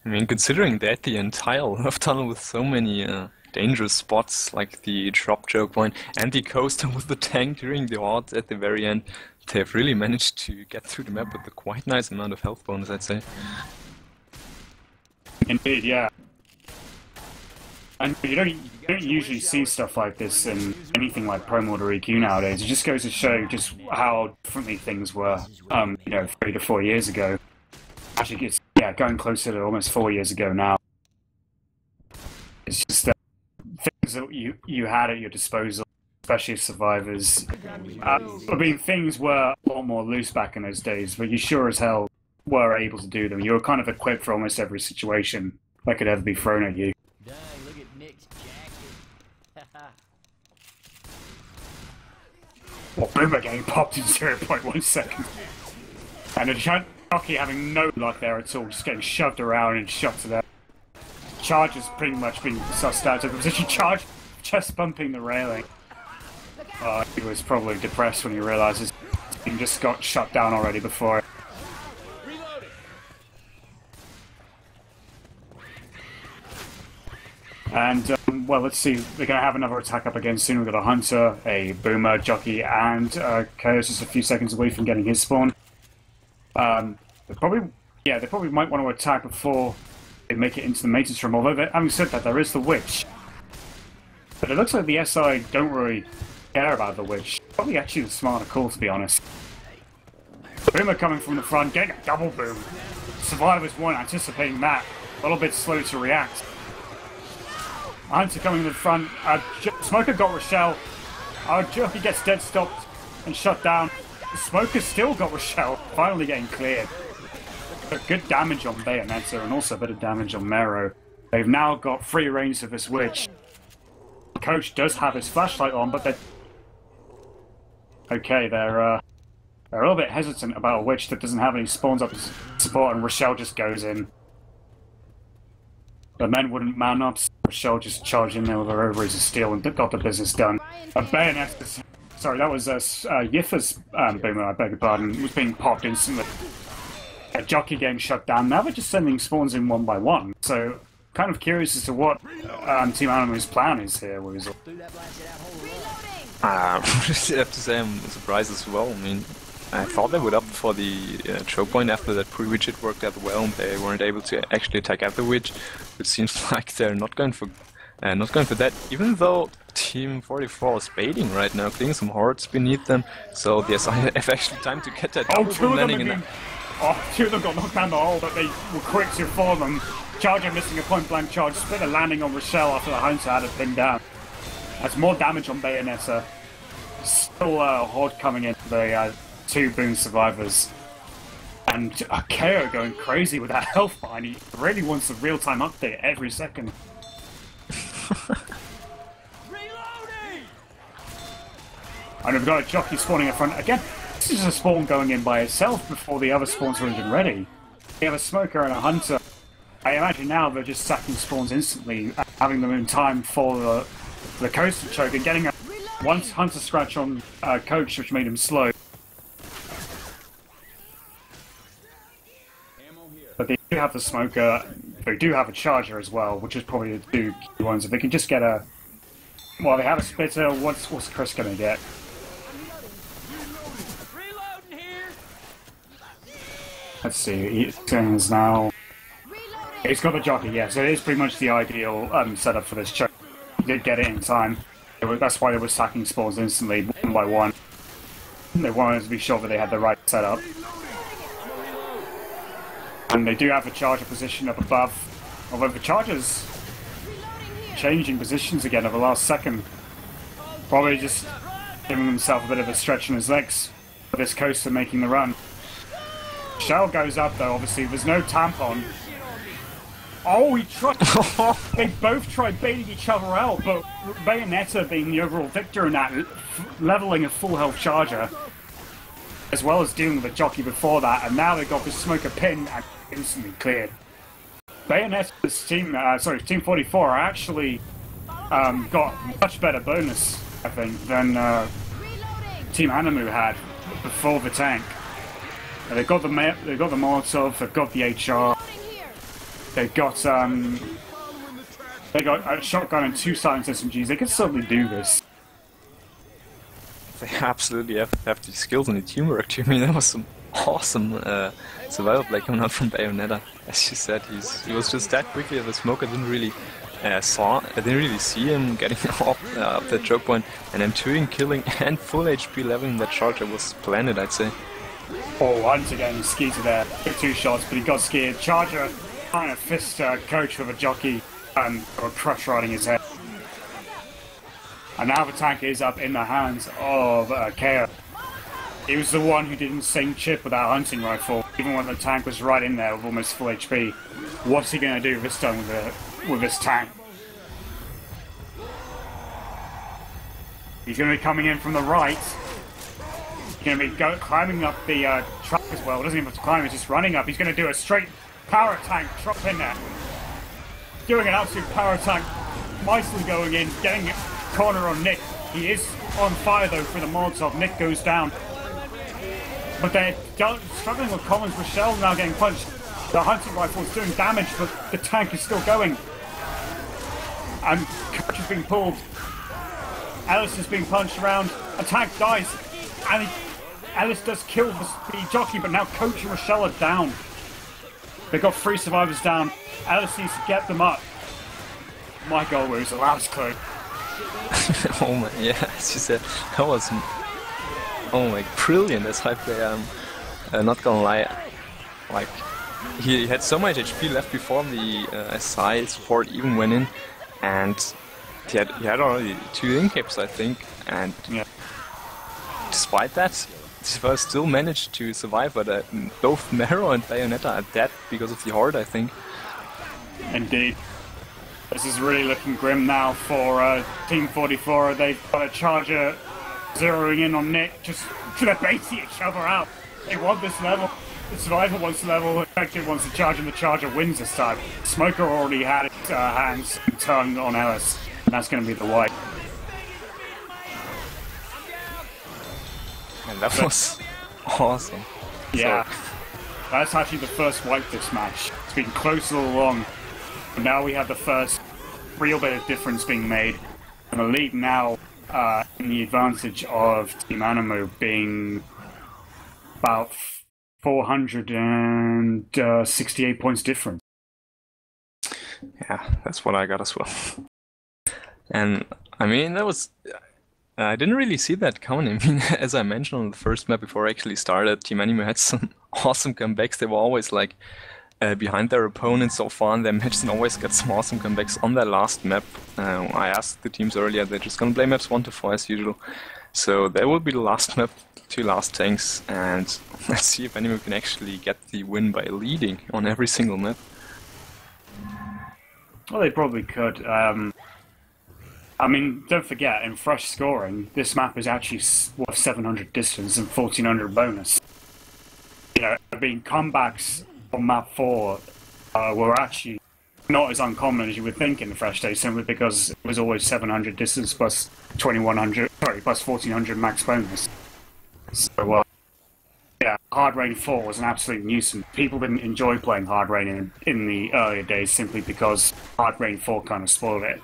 I mean, considering that the entire left tunnel with so many dangerous spots, like the drop choke point and the coaster with the tank during the odds at the very end, they've really managed to get through the map with a quite nice amount of health bonus, I'd say. Indeed, yeah. And you don't usually see stuff like this in anything like Pro Mod or EQ nowadays. It just goes to show just how differently things were, 3 to 4 years ago. Actually, it's going closer to almost 4 years ago now. It's just things that you had at your disposal, especially as survivors. I mean, things were a lot more loose back in those days, but you sure as hell were able to do them. You were kind of equipped for almost every situation that could ever be thrown at you. Dang, look at Nick's jacket. Well, Boomer getting popped in 0.1 seconds. And a jockey having no luck there at all, just getting shoved around and shot to death. Charge has pretty much been sussed out of the position. Charge just bumping the railing. He was probably depressed when he realizes he just got shut down already before. And, well, let's see. They're going to have another attack up again soon. We've got a Hunter, a Boomer, Jockey, and Chaos just a few seconds away from getting his spawn. They probably might want to attack before they make it into the maintenance room. Although, having said that, there is the Witch. But it looks like the SI don't really care about the Witch. Probably actually the smarter call, to be honest. Boomer coming from the front, getting a double boom. Survivors weren't anticipating that. A little bit slow to react. Hunter coming to the front. Smoker got Rochelle. Jockey gets dead stopped and shut down. Smoker still got Rochelle, finally getting cleared. But good damage on Bayonetta and also a bit of damage on Mero. They've now got free range of this Witch. Coach does have his flashlight on, but they're... Okay, they're a little bit hesitant about a Witch that doesn't have any spawns up to support, and Rochelle just goes in. The men wouldn't man up, so Rochelle just charged in there with her ovaries of steel and got the business done. Bayonetta, sorry, that was Yiffa's Boomer, I beg your pardon, was being popped instantly. A jockey getting shut down. Now they're just sending spawns in one by one. So, kind of curious as to what Team Aniimu's plan is here, Weasel. I have to say I'm surprised as well. I mean, I thought they would opt for the choke point after that pre-witch it worked out well, and they weren't able to actually attack at the witch. It seems like they're not going for that, even though Team 44 is baiting right now, clearing some hordes beneath them, so the SI have actually time to get that double boom landing in. Two of them got knocked down the hole, but they were quick to inform them. Charger missing a point-blank charge, split a landing on Rochelle after the Hunter had it pinned down. That's more damage on Bayonetta. Still Horde coming in, the 2 Boon survivors. And KO going crazy with that health bar, and he really wants a real-time update every second. And we've got a jockey spawning in front. Again, this is a spawn going in by itself before the other spawns are even ready. We have a smoker and a hunter. I imagine now they're just sacking spawns instantly, having them in time for the coaster choke and getting a one hunter scratch on Coach, which made him slow. But they do have the smoker, they do have a charger as well, which is probably the 2 key ones. If they can just get a... Well, they have a splitter, what's Chris gonna get? Let's see, he's now... He's got the jockey, yeah, so it is pretty much the ideal setup for this choke. He did get it in time. That's why they were sacking spawns instantly, one by one. They wanted to be sure that they had the right setup. And they do have a charger position up above. Although the charger's changing positions again at the last second. Probably just giving himself a bit of a stretch in his legs for this coaster making the run. Shell goes up though, obviously. There's no tampon. Oh, he tried. They both tried baiting each other out, but Bayonetta being the overall victor in that, leveling a full health charger, as well as dealing with a jockey before that, and now they got the smoker pin and instantly cleared. Bayonetta's team, Team 44 actually got much better bonus, I think, than Team Aniimu had before the tank. They've got the Molotov, they've got the HR. They got a shotgun and 2 silenced SMGs. They can certainly do this. They absolutely have the skills and the teamwork too. I mean, that was some awesome survival play coming out from Bayonetta. As you said, he was just that quickly at the smoke. I didn't really see him getting up that choke point, and then M2ing, killing, and full HP leveling that charger was splendid, I'd say. Oh, once again, he skied to there. Took 2 shots, but he got scared. Charger trying to fist Coach with a jockey or crush riding his head. And now the tank is up in the hands of KO. He was the one who didn't sing chip with that hunting rifle, even when the tank was right in there with almost full HP. What's he going to do this time with this tank? He's going to be coming in from the right. He's going to be climbing up the track as well. He doesn't even have to climb, he's just running up. He's going to do a straight power tank drop in there. Doing an absolute power tank. Nicely going in, getting a corner on Nick. He is on fire though for the Molotov. Nick goes down. But they're struggling with Collins. Rochelle now getting punched. The hunting rifle is doing damage, but the tank is still going. And Coach is being pulled. Ellis is being punched around. A tank dies. And Ellis does kill the jockey, but now Coach and Rochelle are down. They've got 3 survivors down. Ellis needs to get them up. My goal was the last clue. Oh my, yeah, as you said, that was, oh my, brilliant as I play. Not gonna lie, like, he had so much HP left before the SI support even went in, and he had already 2 incaps, I think, and yeah. Despite that, Sivir still managed to survive, but both Mero and Bayonetta are dead because of the Horde, I think. Indeed. This is really looking grim now for Team 44. They've got a charger zeroing in on Nick, just to bait each other out. They want this level. The survivor wants the level, the effective wants the charge, and the charger wins this time. Smoker already had its hands turned on Ellis, and that's going to be the wipe. And that was awesome. Yeah, that's actually the first wipe this match. It's been close all along. But now we have the first real bit of difference being made. And the lead now in the advantage of Team Aniimu being about 468 points difference. Yeah, that's what I got as well. And I mean, that was... I didn't really see that coming. I mean, as I mentioned on the first map before I actually started, Team Aniimu had some awesome comebacks. They were always like behind their opponents so far in their matches and always got some awesome comebacks on their last map. I asked the teams earlier, they're just gonna play maps 1 to 4 as usual. So that will be the last map, 2 last tanks, and let's see if Aniimu can actually get the win by leading on every single map. Well, they probably could. I mean, don't forget, in fresh scoring, this map is actually worth 700 distance and 1400 bonus. You know, I mean, comebacks on map 4 were actually not as uncommon as you would think in the fresh day, simply because it was always 700 distance plus 2100, sorry, plus 1400 max bonus. So, yeah, Hard Rain 4 was an absolute nuisance. People didn't enjoy playing Hard Rain in the earlier days simply because Hard Rain 4 kind of spoiled it.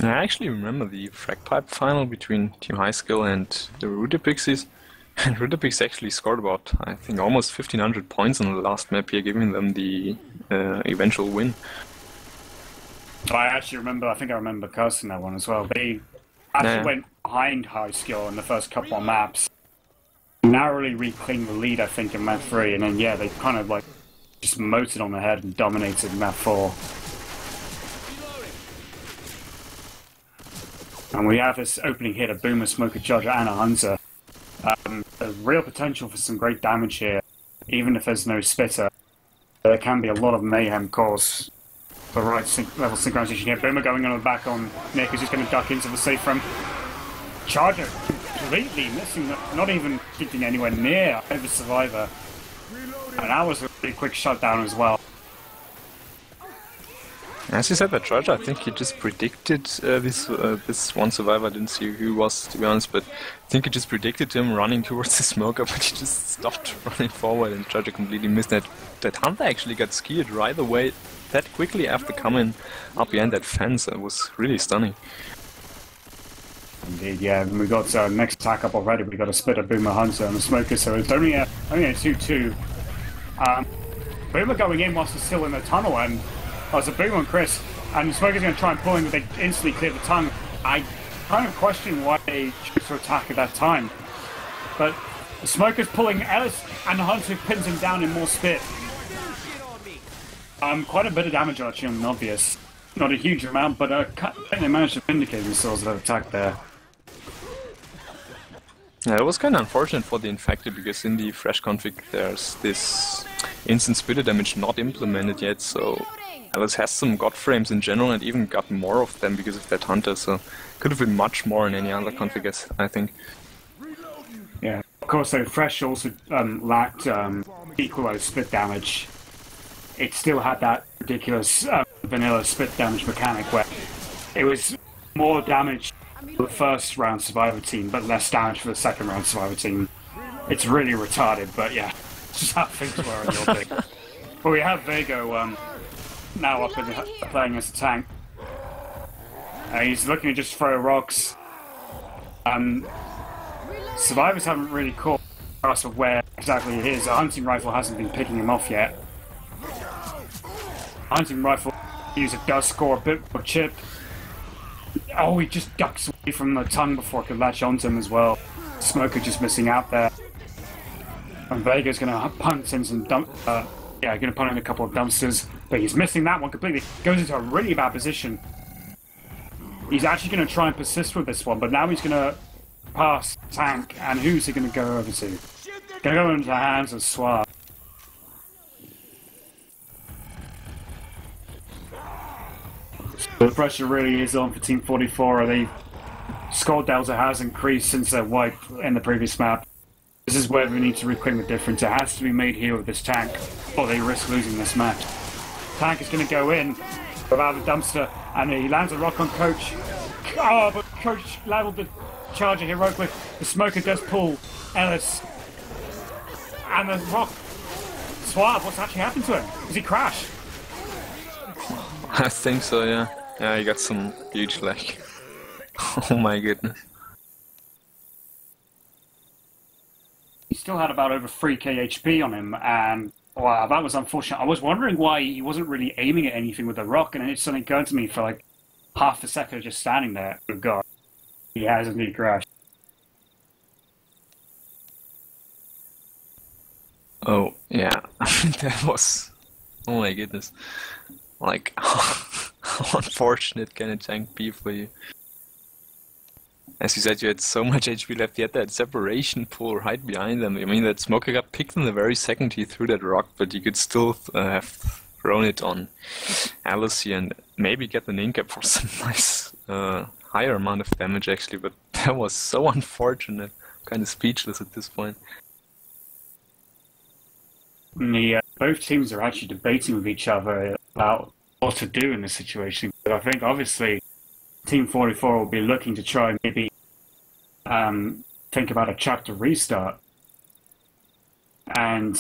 I actually remember the frag pipe final between Team High Skill and the Ruta Pixies. And Ruta Pixies actually scored about, I think, almost 1500 points on the last map here, giving them the eventual win. I think I remember casting that one as well. They actually went behind High Skill in the first couple of maps. Narrowly reclaimed the lead, I think, in map 3, and then, yeah, they kind of, like, just moted on the head and dominated map 4. And we have this opening hit, a Boomer, Smoker, Charger, and a Hunter. There's real potential for some great damage here, even if there's no spitter. There can be a lot of mayhem caused for the right level synchronization here. Boomer going on the back on Nick, who's just going to duck into the safe from Charger, completely missing, not even getting anywhere near the Survivor. And that was a really quick shutdown as well. As you said, that Charger, I think he just predicted this one Survivor. I didn't see who he was, to be honest, but I think he just predicted him running towards the smoker, but he just stopped running forward, and Charger completely missed that. That Hunter actually got skied right away that quickly after coming up behind that fence. It was really stunning. Indeed, yeah. And we got next attack up already. We got a Spitter, Boomer, Hunter, and a Smoker, so it's only a 2-2. Boomer going in whilst he's still in the tunnel, and it's a Boomer and Chris, and the Smoker's going to try and pull him, but they instantly clear the tongue. I kind of question why they chose to attack at that time. But the Smoker's pulling Ellis, and the Hunter pins him down in more spit. Quite a bit of damage actually on Obvious. Not a huge amount, but I think they managed to vindicate themselves with that attack there. Yeah, it was kind of unfortunate for the Infected, because in the fresh config there's this instant spitter damage not implemented yet, so Alice has some God frames in general and even got more of them because of that Hunter, so could have been much more in any other config, I think. Yeah, of course, though, Fresh also lacked equalized spit damage. It still had that ridiculous vanilla spit damage mechanic where it was more damage for the first round Survivor team, but less damage for the second round Survivor team. It's really retarded, but yeah, it's just how things were in your thing. But we have Vago now up in the, playing as a tank. He's looking to just throw rocks. Survivors haven't really caught us of where exactly he is. A hunting rifle hasn't been picking him off yet. Hunting rifle user does score a bit of chip. Oh, he just ducks away from the tongue before it could latch onto him as well. Smoker just missing out there. And Vega's going to punt in some going to punt in a couple of dumpsters, but he's missing that one completely. Goes into a really bad position. He's actually going to try and persist with this one, but now he's going to pass tank, and who's he going to go over to? Going to go into the hands of Suave. The pressure really is on for Team 44. The score delta has increased since their wipe in the previous map. This is where we need to reclaim the difference. It has to be made here with this tank, or they risk losing this match. Tank is going to go in without the dumpster, and he lands a rock on Coach. Oh, but Coach leveled the Charger heroically. The Smoker does pull Ellis. And the rock. Suave, what's actually happened to him? Does he crash? I think so, yeah. Yeah, he got some huge lag. Oh my goodness. He still had about over 3k HP on him, and wow, that was unfortunate. I was wondering why he wasn't really aiming at anything with the rock, and it suddenly occurred to me for like half a second just standing there. Oh god, he has indeed crashed. Oh, yeah. That was... Oh my goodness. Like, how unfortunate can a tank be for you? As you said, you had so much HP left, you had that separation pool right behind them. I mean, that Smoker got picked in the very second he threw that rock, but you could still have thrown it on Alice and maybe get an incap for some nice higher amount of damage actually, but that was so unfortunate. I'm kind of speechless at this point. Both teams are actually debating with each other about what to do in this situation. But I think obviously Team 44 will be looking to try and maybe think about a chapter restart. And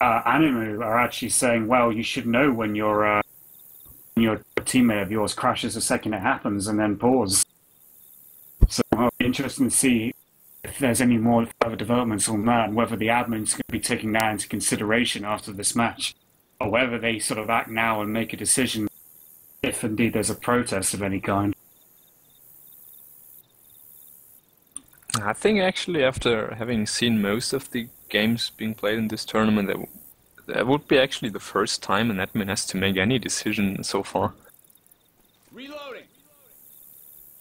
Aniimu are actually saying, well, you should know when your teammate of yours crashes the second it happens and then pause. So it'll be interesting to see if there's any more further developments on that, and whether the admin's going to be taking that into consideration after this match, or whether they sort of act now and make a decision if indeed there's a protest of any kind. I think actually after having seen most of the games being played in this tournament, that would be actually the first time an admin has to make any decision so far. Reloading.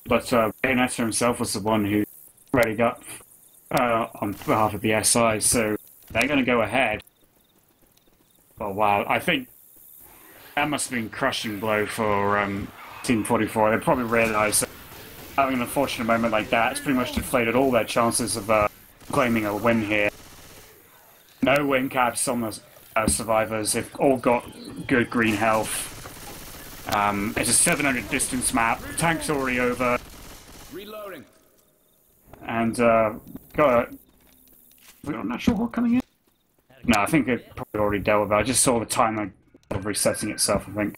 But Bayonetta himself was the one who readied up on behalf of the SI, so they're going to go ahead. Oh wow, I think that must have been a crushing blow for Team 44. They probably realised that having an unfortunate moment like that has pretty much deflated all their chances of claiming a win here. No win caps on the survivors. They've all got good green health. It's a 700 distance map. Tank's already over. Reloading. And got a... We're not sure what coming in? No, I think it probably already dealt with it. I just saw the timer resetting itself, I think.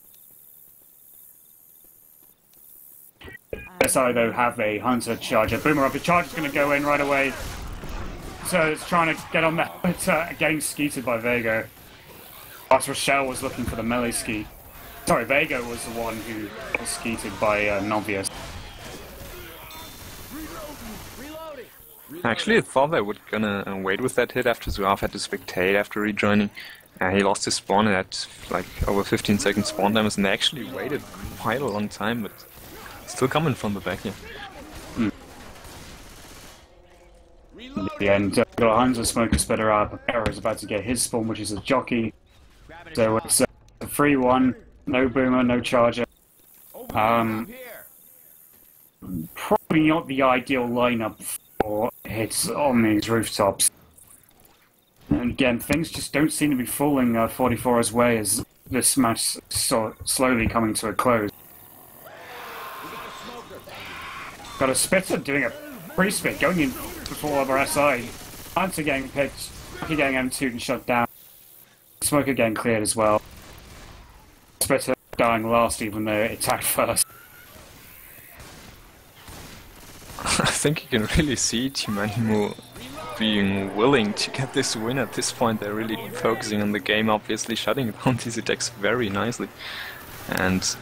SI, though, have a Hunter Charger. Boomer up. The Charger's going to go in right away. So it's trying to get on that, but getting skeeted by Vego. Whilst Rochelle was looking for the melee skeet. Sorry, Vego was the one who got skeeted by Novius. Actually, I thought they were gonna wait with that hit after Zouave had to spectate after rejoining. He lost his spawn and had like over 15 seconds spawn damage, and they actually waited quite a long time, but still coming from the back here. In the end, got Hunter Smoker Splitter up. Arrow is about to get his spawn, which is a jockey. So it's a 3-1, no Boomer, no Charger. Probably not the ideal lineup for hits on these rooftops. And again, things just don't seem to be falling 44's way as this match slowly coming to a close. Got a Spitter doing a pre-spit, going in before our SI. Hunter getting picked, Rocky getting M2 and shut down. Smoker getting cleared as well. Spitter dying last even though it attacked first. I think you can really see Team Aniimu being willing to get this win at this point. They're really focusing on the game, obviously shutting down these attacks very nicely. And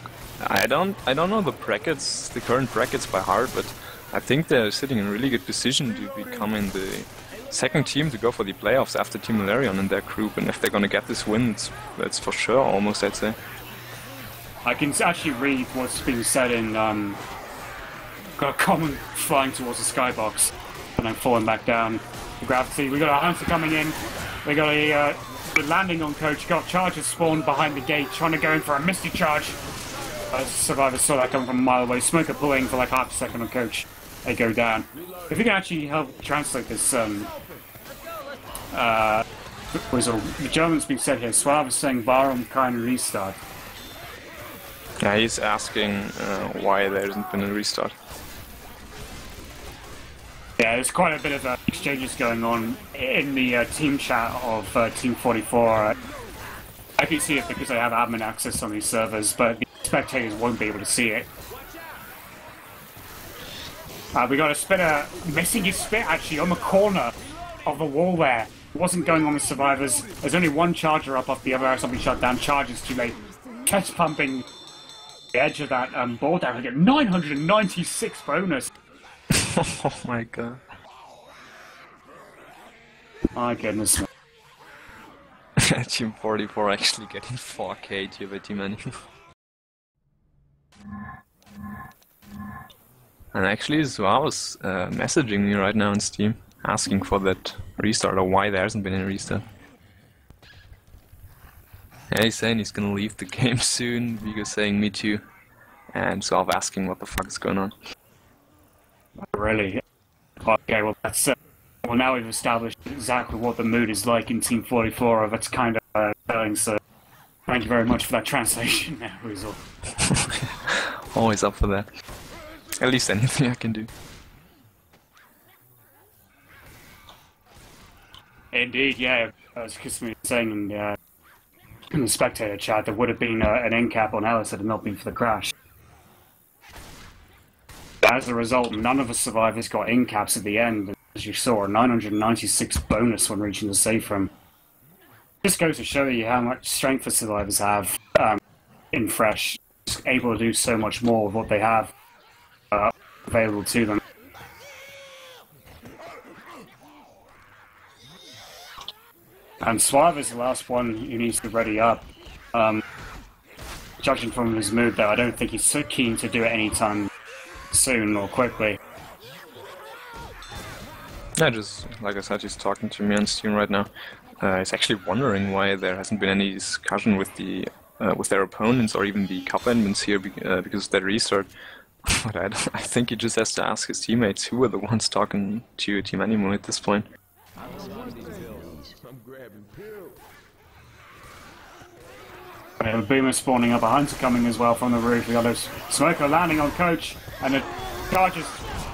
I don't know the brackets, the current brackets by heart, but I think they're sitting in a really good position to become in the second team to go for the playoffs after Team Malarion in their group. And if they're gonna get this win, that's for sure, almost, I'd say. I can actually read what's being said in got a common flying towards the skybox and then falling back down. The gravity. We got a Hunter coming in. We got a landing on Coach. Got Chargers spawned behind the gate, trying to go in for a Misty Charge. Survivors saw that coming from a mile away. Smoker pulling for like half a second on Coach. They go down. If you can actually help translate this, whistle. The German's been said here. Suave is saying Baron kind restart. Yeah, he's asking why there hasn't been a restart. Yeah, there's quite a bit of exchanges going on in the team chat of Team 44. I can see it because I have admin access on these servers, but the spectators won't be able to see it. We got a Spitter missing his spit actually on the corner of the wall there. It wasn't going on the survivors. There's only one Charger up off the other arrow, something shut down. Charger's too late. Chest pumping the edge of that ball down. I get 996 bonus. Oh my god. My goodness. Team 44 actually getting 4K here by Team Aniimu. And actually, Zoa was messaging me right now on Steam, asking for that restart, or why there hasn't been any restart. Yeah, he's saying he's gonna leave the game soon, Vigo's saying me too, and so I'm asking what the fuck is going on. Really? Okay, well that's well now we've established exactly what the mood is like in Team 44. That's kind of telling. So thank you very much for that translation, there, Weasel. Always up for that. At least anything I can do. Indeed, yeah. As Kisumi was saying in the spectator chat, there would have been an end cap on Ellis had it not been for the crash. As a result, none of the survivors got in caps at the end. As you saw, a 996 bonus when reaching the safe room. This goes to show you how much strength the survivors have in Fresh. Just able to do so much more with what they have available to them. And Suave is the last one who needs to ready up. Judging from his mood, though, I don't think he's so keen to do it anytime soon or quickly. Yeah, just like I said, he's talking to me on Steam right now. He's actually wondering why there hasn't been any discussion with the with their opponents or even the cup admins here because of that restart. But I think he just has to ask his teammates who are the ones talking to Team Aniimu at this point. We have a boomer spawning up, a hunter coming as well from the roof. We got a smoker landing on Coach, and the Chargers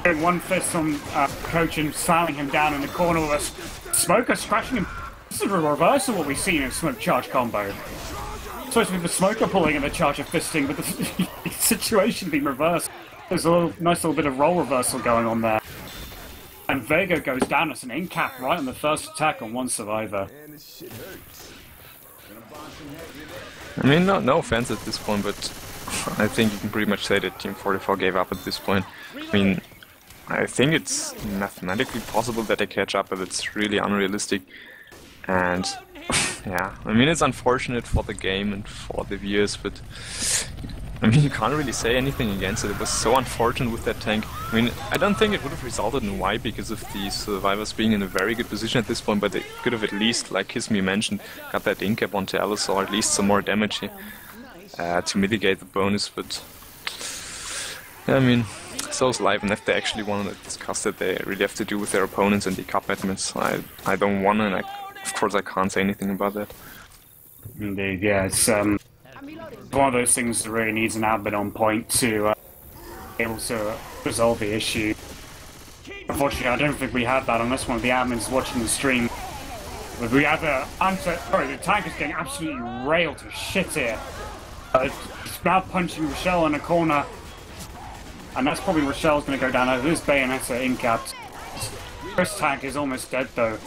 doing one fist on Coach and slamming him down in the corner with a smoker scratching him. This is a reverse of what we've seen in smoke charge combo. It's supposed to be the smoker pulling and the charger fisting, but the situation being reversed. There's a nice little bit of role reversal going on there. And Vega goes down as an in-cap right on the first attack on one survivor. I mean, no offense at this point, but I think you can pretty much say that Team 44 gave up at this point. I mean, I think it's mathematically possible that they catch up, but it's really unrealistic. And yeah, I mean, it's unfortunate for the game and for the viewers, but I mean, you can't really say anything against it. It was so unfortunate with that tank. I mean, I don't think it would have resulted in a wipe because of the survivors being in a very good position at this point, but they could have at least, like Kismi mentioned, got that in-cap onto Alice or at least some more damage here to mitigate the bonus, but yeah, I mean, so's life, and if they actually want to discuss that, they really have to do with their opponents and the cup admins. I don't want to, and of course I can't say anything about that. Indeed, yeah, it's one of those things that really needs an admin on point to be able to resolve the issue. Unfortunately, I don't think we have that unless one of the admins is watching the stream. But we have the tank is getting absolutely railed to shit here. It's now punching Rochelle in a corner, and that's probably Rochelle's going to go down over this Bayonetta in-capped. First tank is almost dead though.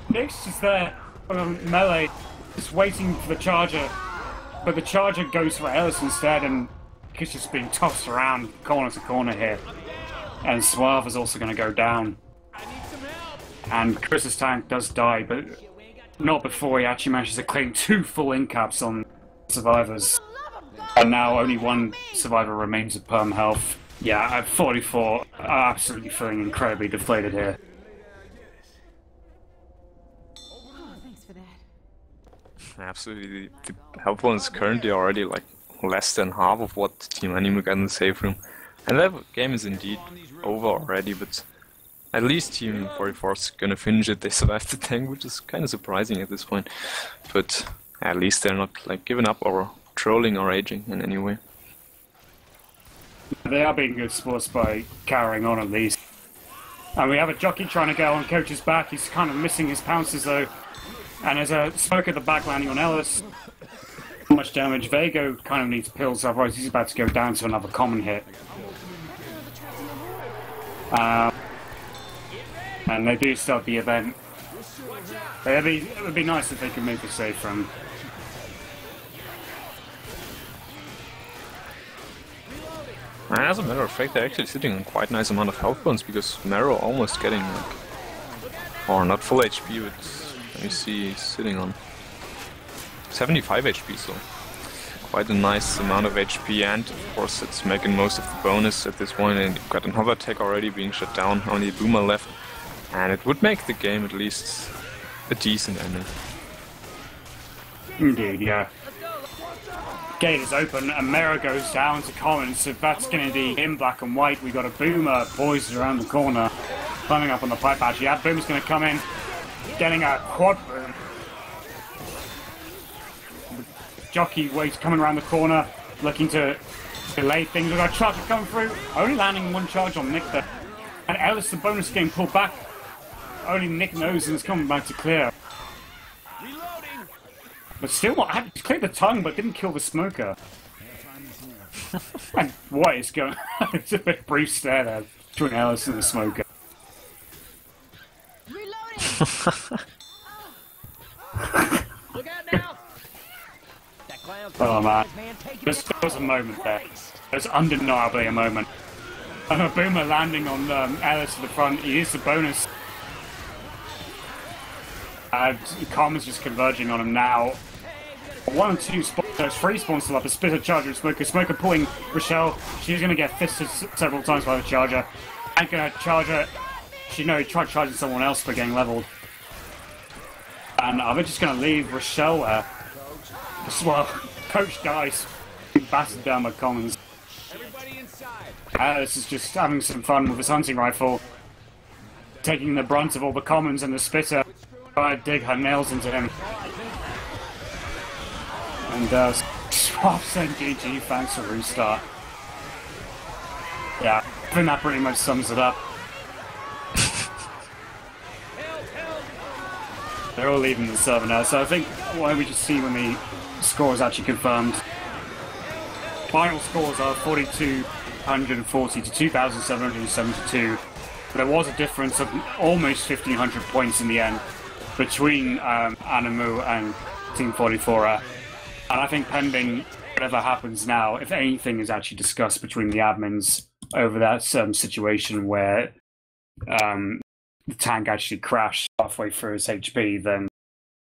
Nick's just there on melee, just waiting for the charger, but the charger goes for Ellis instead, and he's just being tossed around corner to corner here. And Suave is also going to go down. And Chris's tank does die, but not before he actually manages to claim 2 full in-caps on survivors. And now only 1 survivor remains at perm health. Yeah, at 44, I'm absolutely feeling incredibly deflated here. Absolutely, the health one is currently already like less than half of what Team Aniimu got in the safe room. And that game is indeed over already, but at least Team 44 is gonna finish it. They survived the tank, which is kind of surprising at this point. But at least they're not like giving up or trolling or raging in any way. They are being good sports by carrying on at least. And we have a jockey trying to go on Coach's back. He's kind of missing his pounces though. And there's a smoke at the back landing on Ellis. Not much damage. Vago kind of needs pills, otherwise he's about to go down to another common hit. And they do start the event. It would be nice if they could make a save from. And as a matter of fact, they're actually sitting on quite a nice amount of health points because Mero almost getting like, or not full HP, but You see he's sitting on 75 HP, so quite a nice amount of HP, and of course it's making most of the bonus at this point, and you've got another tech already being shut down, only a boomer left, and it would make the game at least a decent ending. Indeed, yeah. Gate is open, and Mera goes down to Commons, so that's going to be in black and white. We got a boomer poised around the corner, climbing up on the pipe badge. Yeah, boomer's going to come in, getting a quad boom. Jockey waits coming around the corner, looking to delay things. We've got a charger coming through, only landing one charge on Nick there. And Ellis, the bonus game pulled back. Only Nick knows and is coming back to clear. Reloading. But still, I had to clear the tongue, but didn't kill the smoker. And what is going on? It's a bit brief stare there between Ellis and the smoker. Reloading! Look out now! That clown's Oh man, take there was a moment there. There's undeniably a moment. And a boomer landing on Ellis to the front. He is the bonus. Karma's just converging on him now. 1 and 2 spawns, there's 3 spawns still up. A Spitter, Charger, and Smoker. Smoker pulling Rochelle. She's going to get fisted several times by the Charger. And going to charge her. She tried charging someone else for getting leveled. And I'm just going to leave Rochelle there. Well, Coach Dice being battered down by Commons. Everybody inside. Alice is just having some fun with his hunting rifle, taking the brunt of all the Commons and the Spitter, trying to dig her nails into him. And Swap saying GG, thanks for restart. Yeah, I think that pretty much sums it up. They're all leaving the server now, so I think why don't we just see when the score is actually confirmed. Final scores are 4,240 to 2,772. There was a difference of almost 1,500 points in the end between Aniimu and Team 44. And I think pending whatever happens now, if anything is actually discussed between the admins over that situation where the tank actually crashed halfway through his HP, then,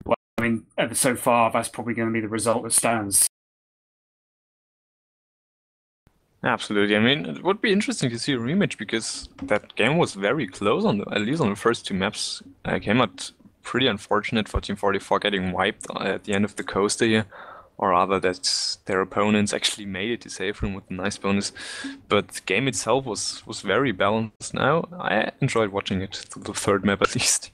well, I mean, so far, that's probably going to be the result that stands. Absolutely. I mean, it would be interesting to see a rematch because that game was very close at least on the first 2 maps. Came out pretty unfortunate for Team 44 getting wiped at the end of the coaster here, or rather that their opponents actually made it to safe room with a nice bonus. But the game itself was very balanced now. I enjoyed watching it, the third map at least.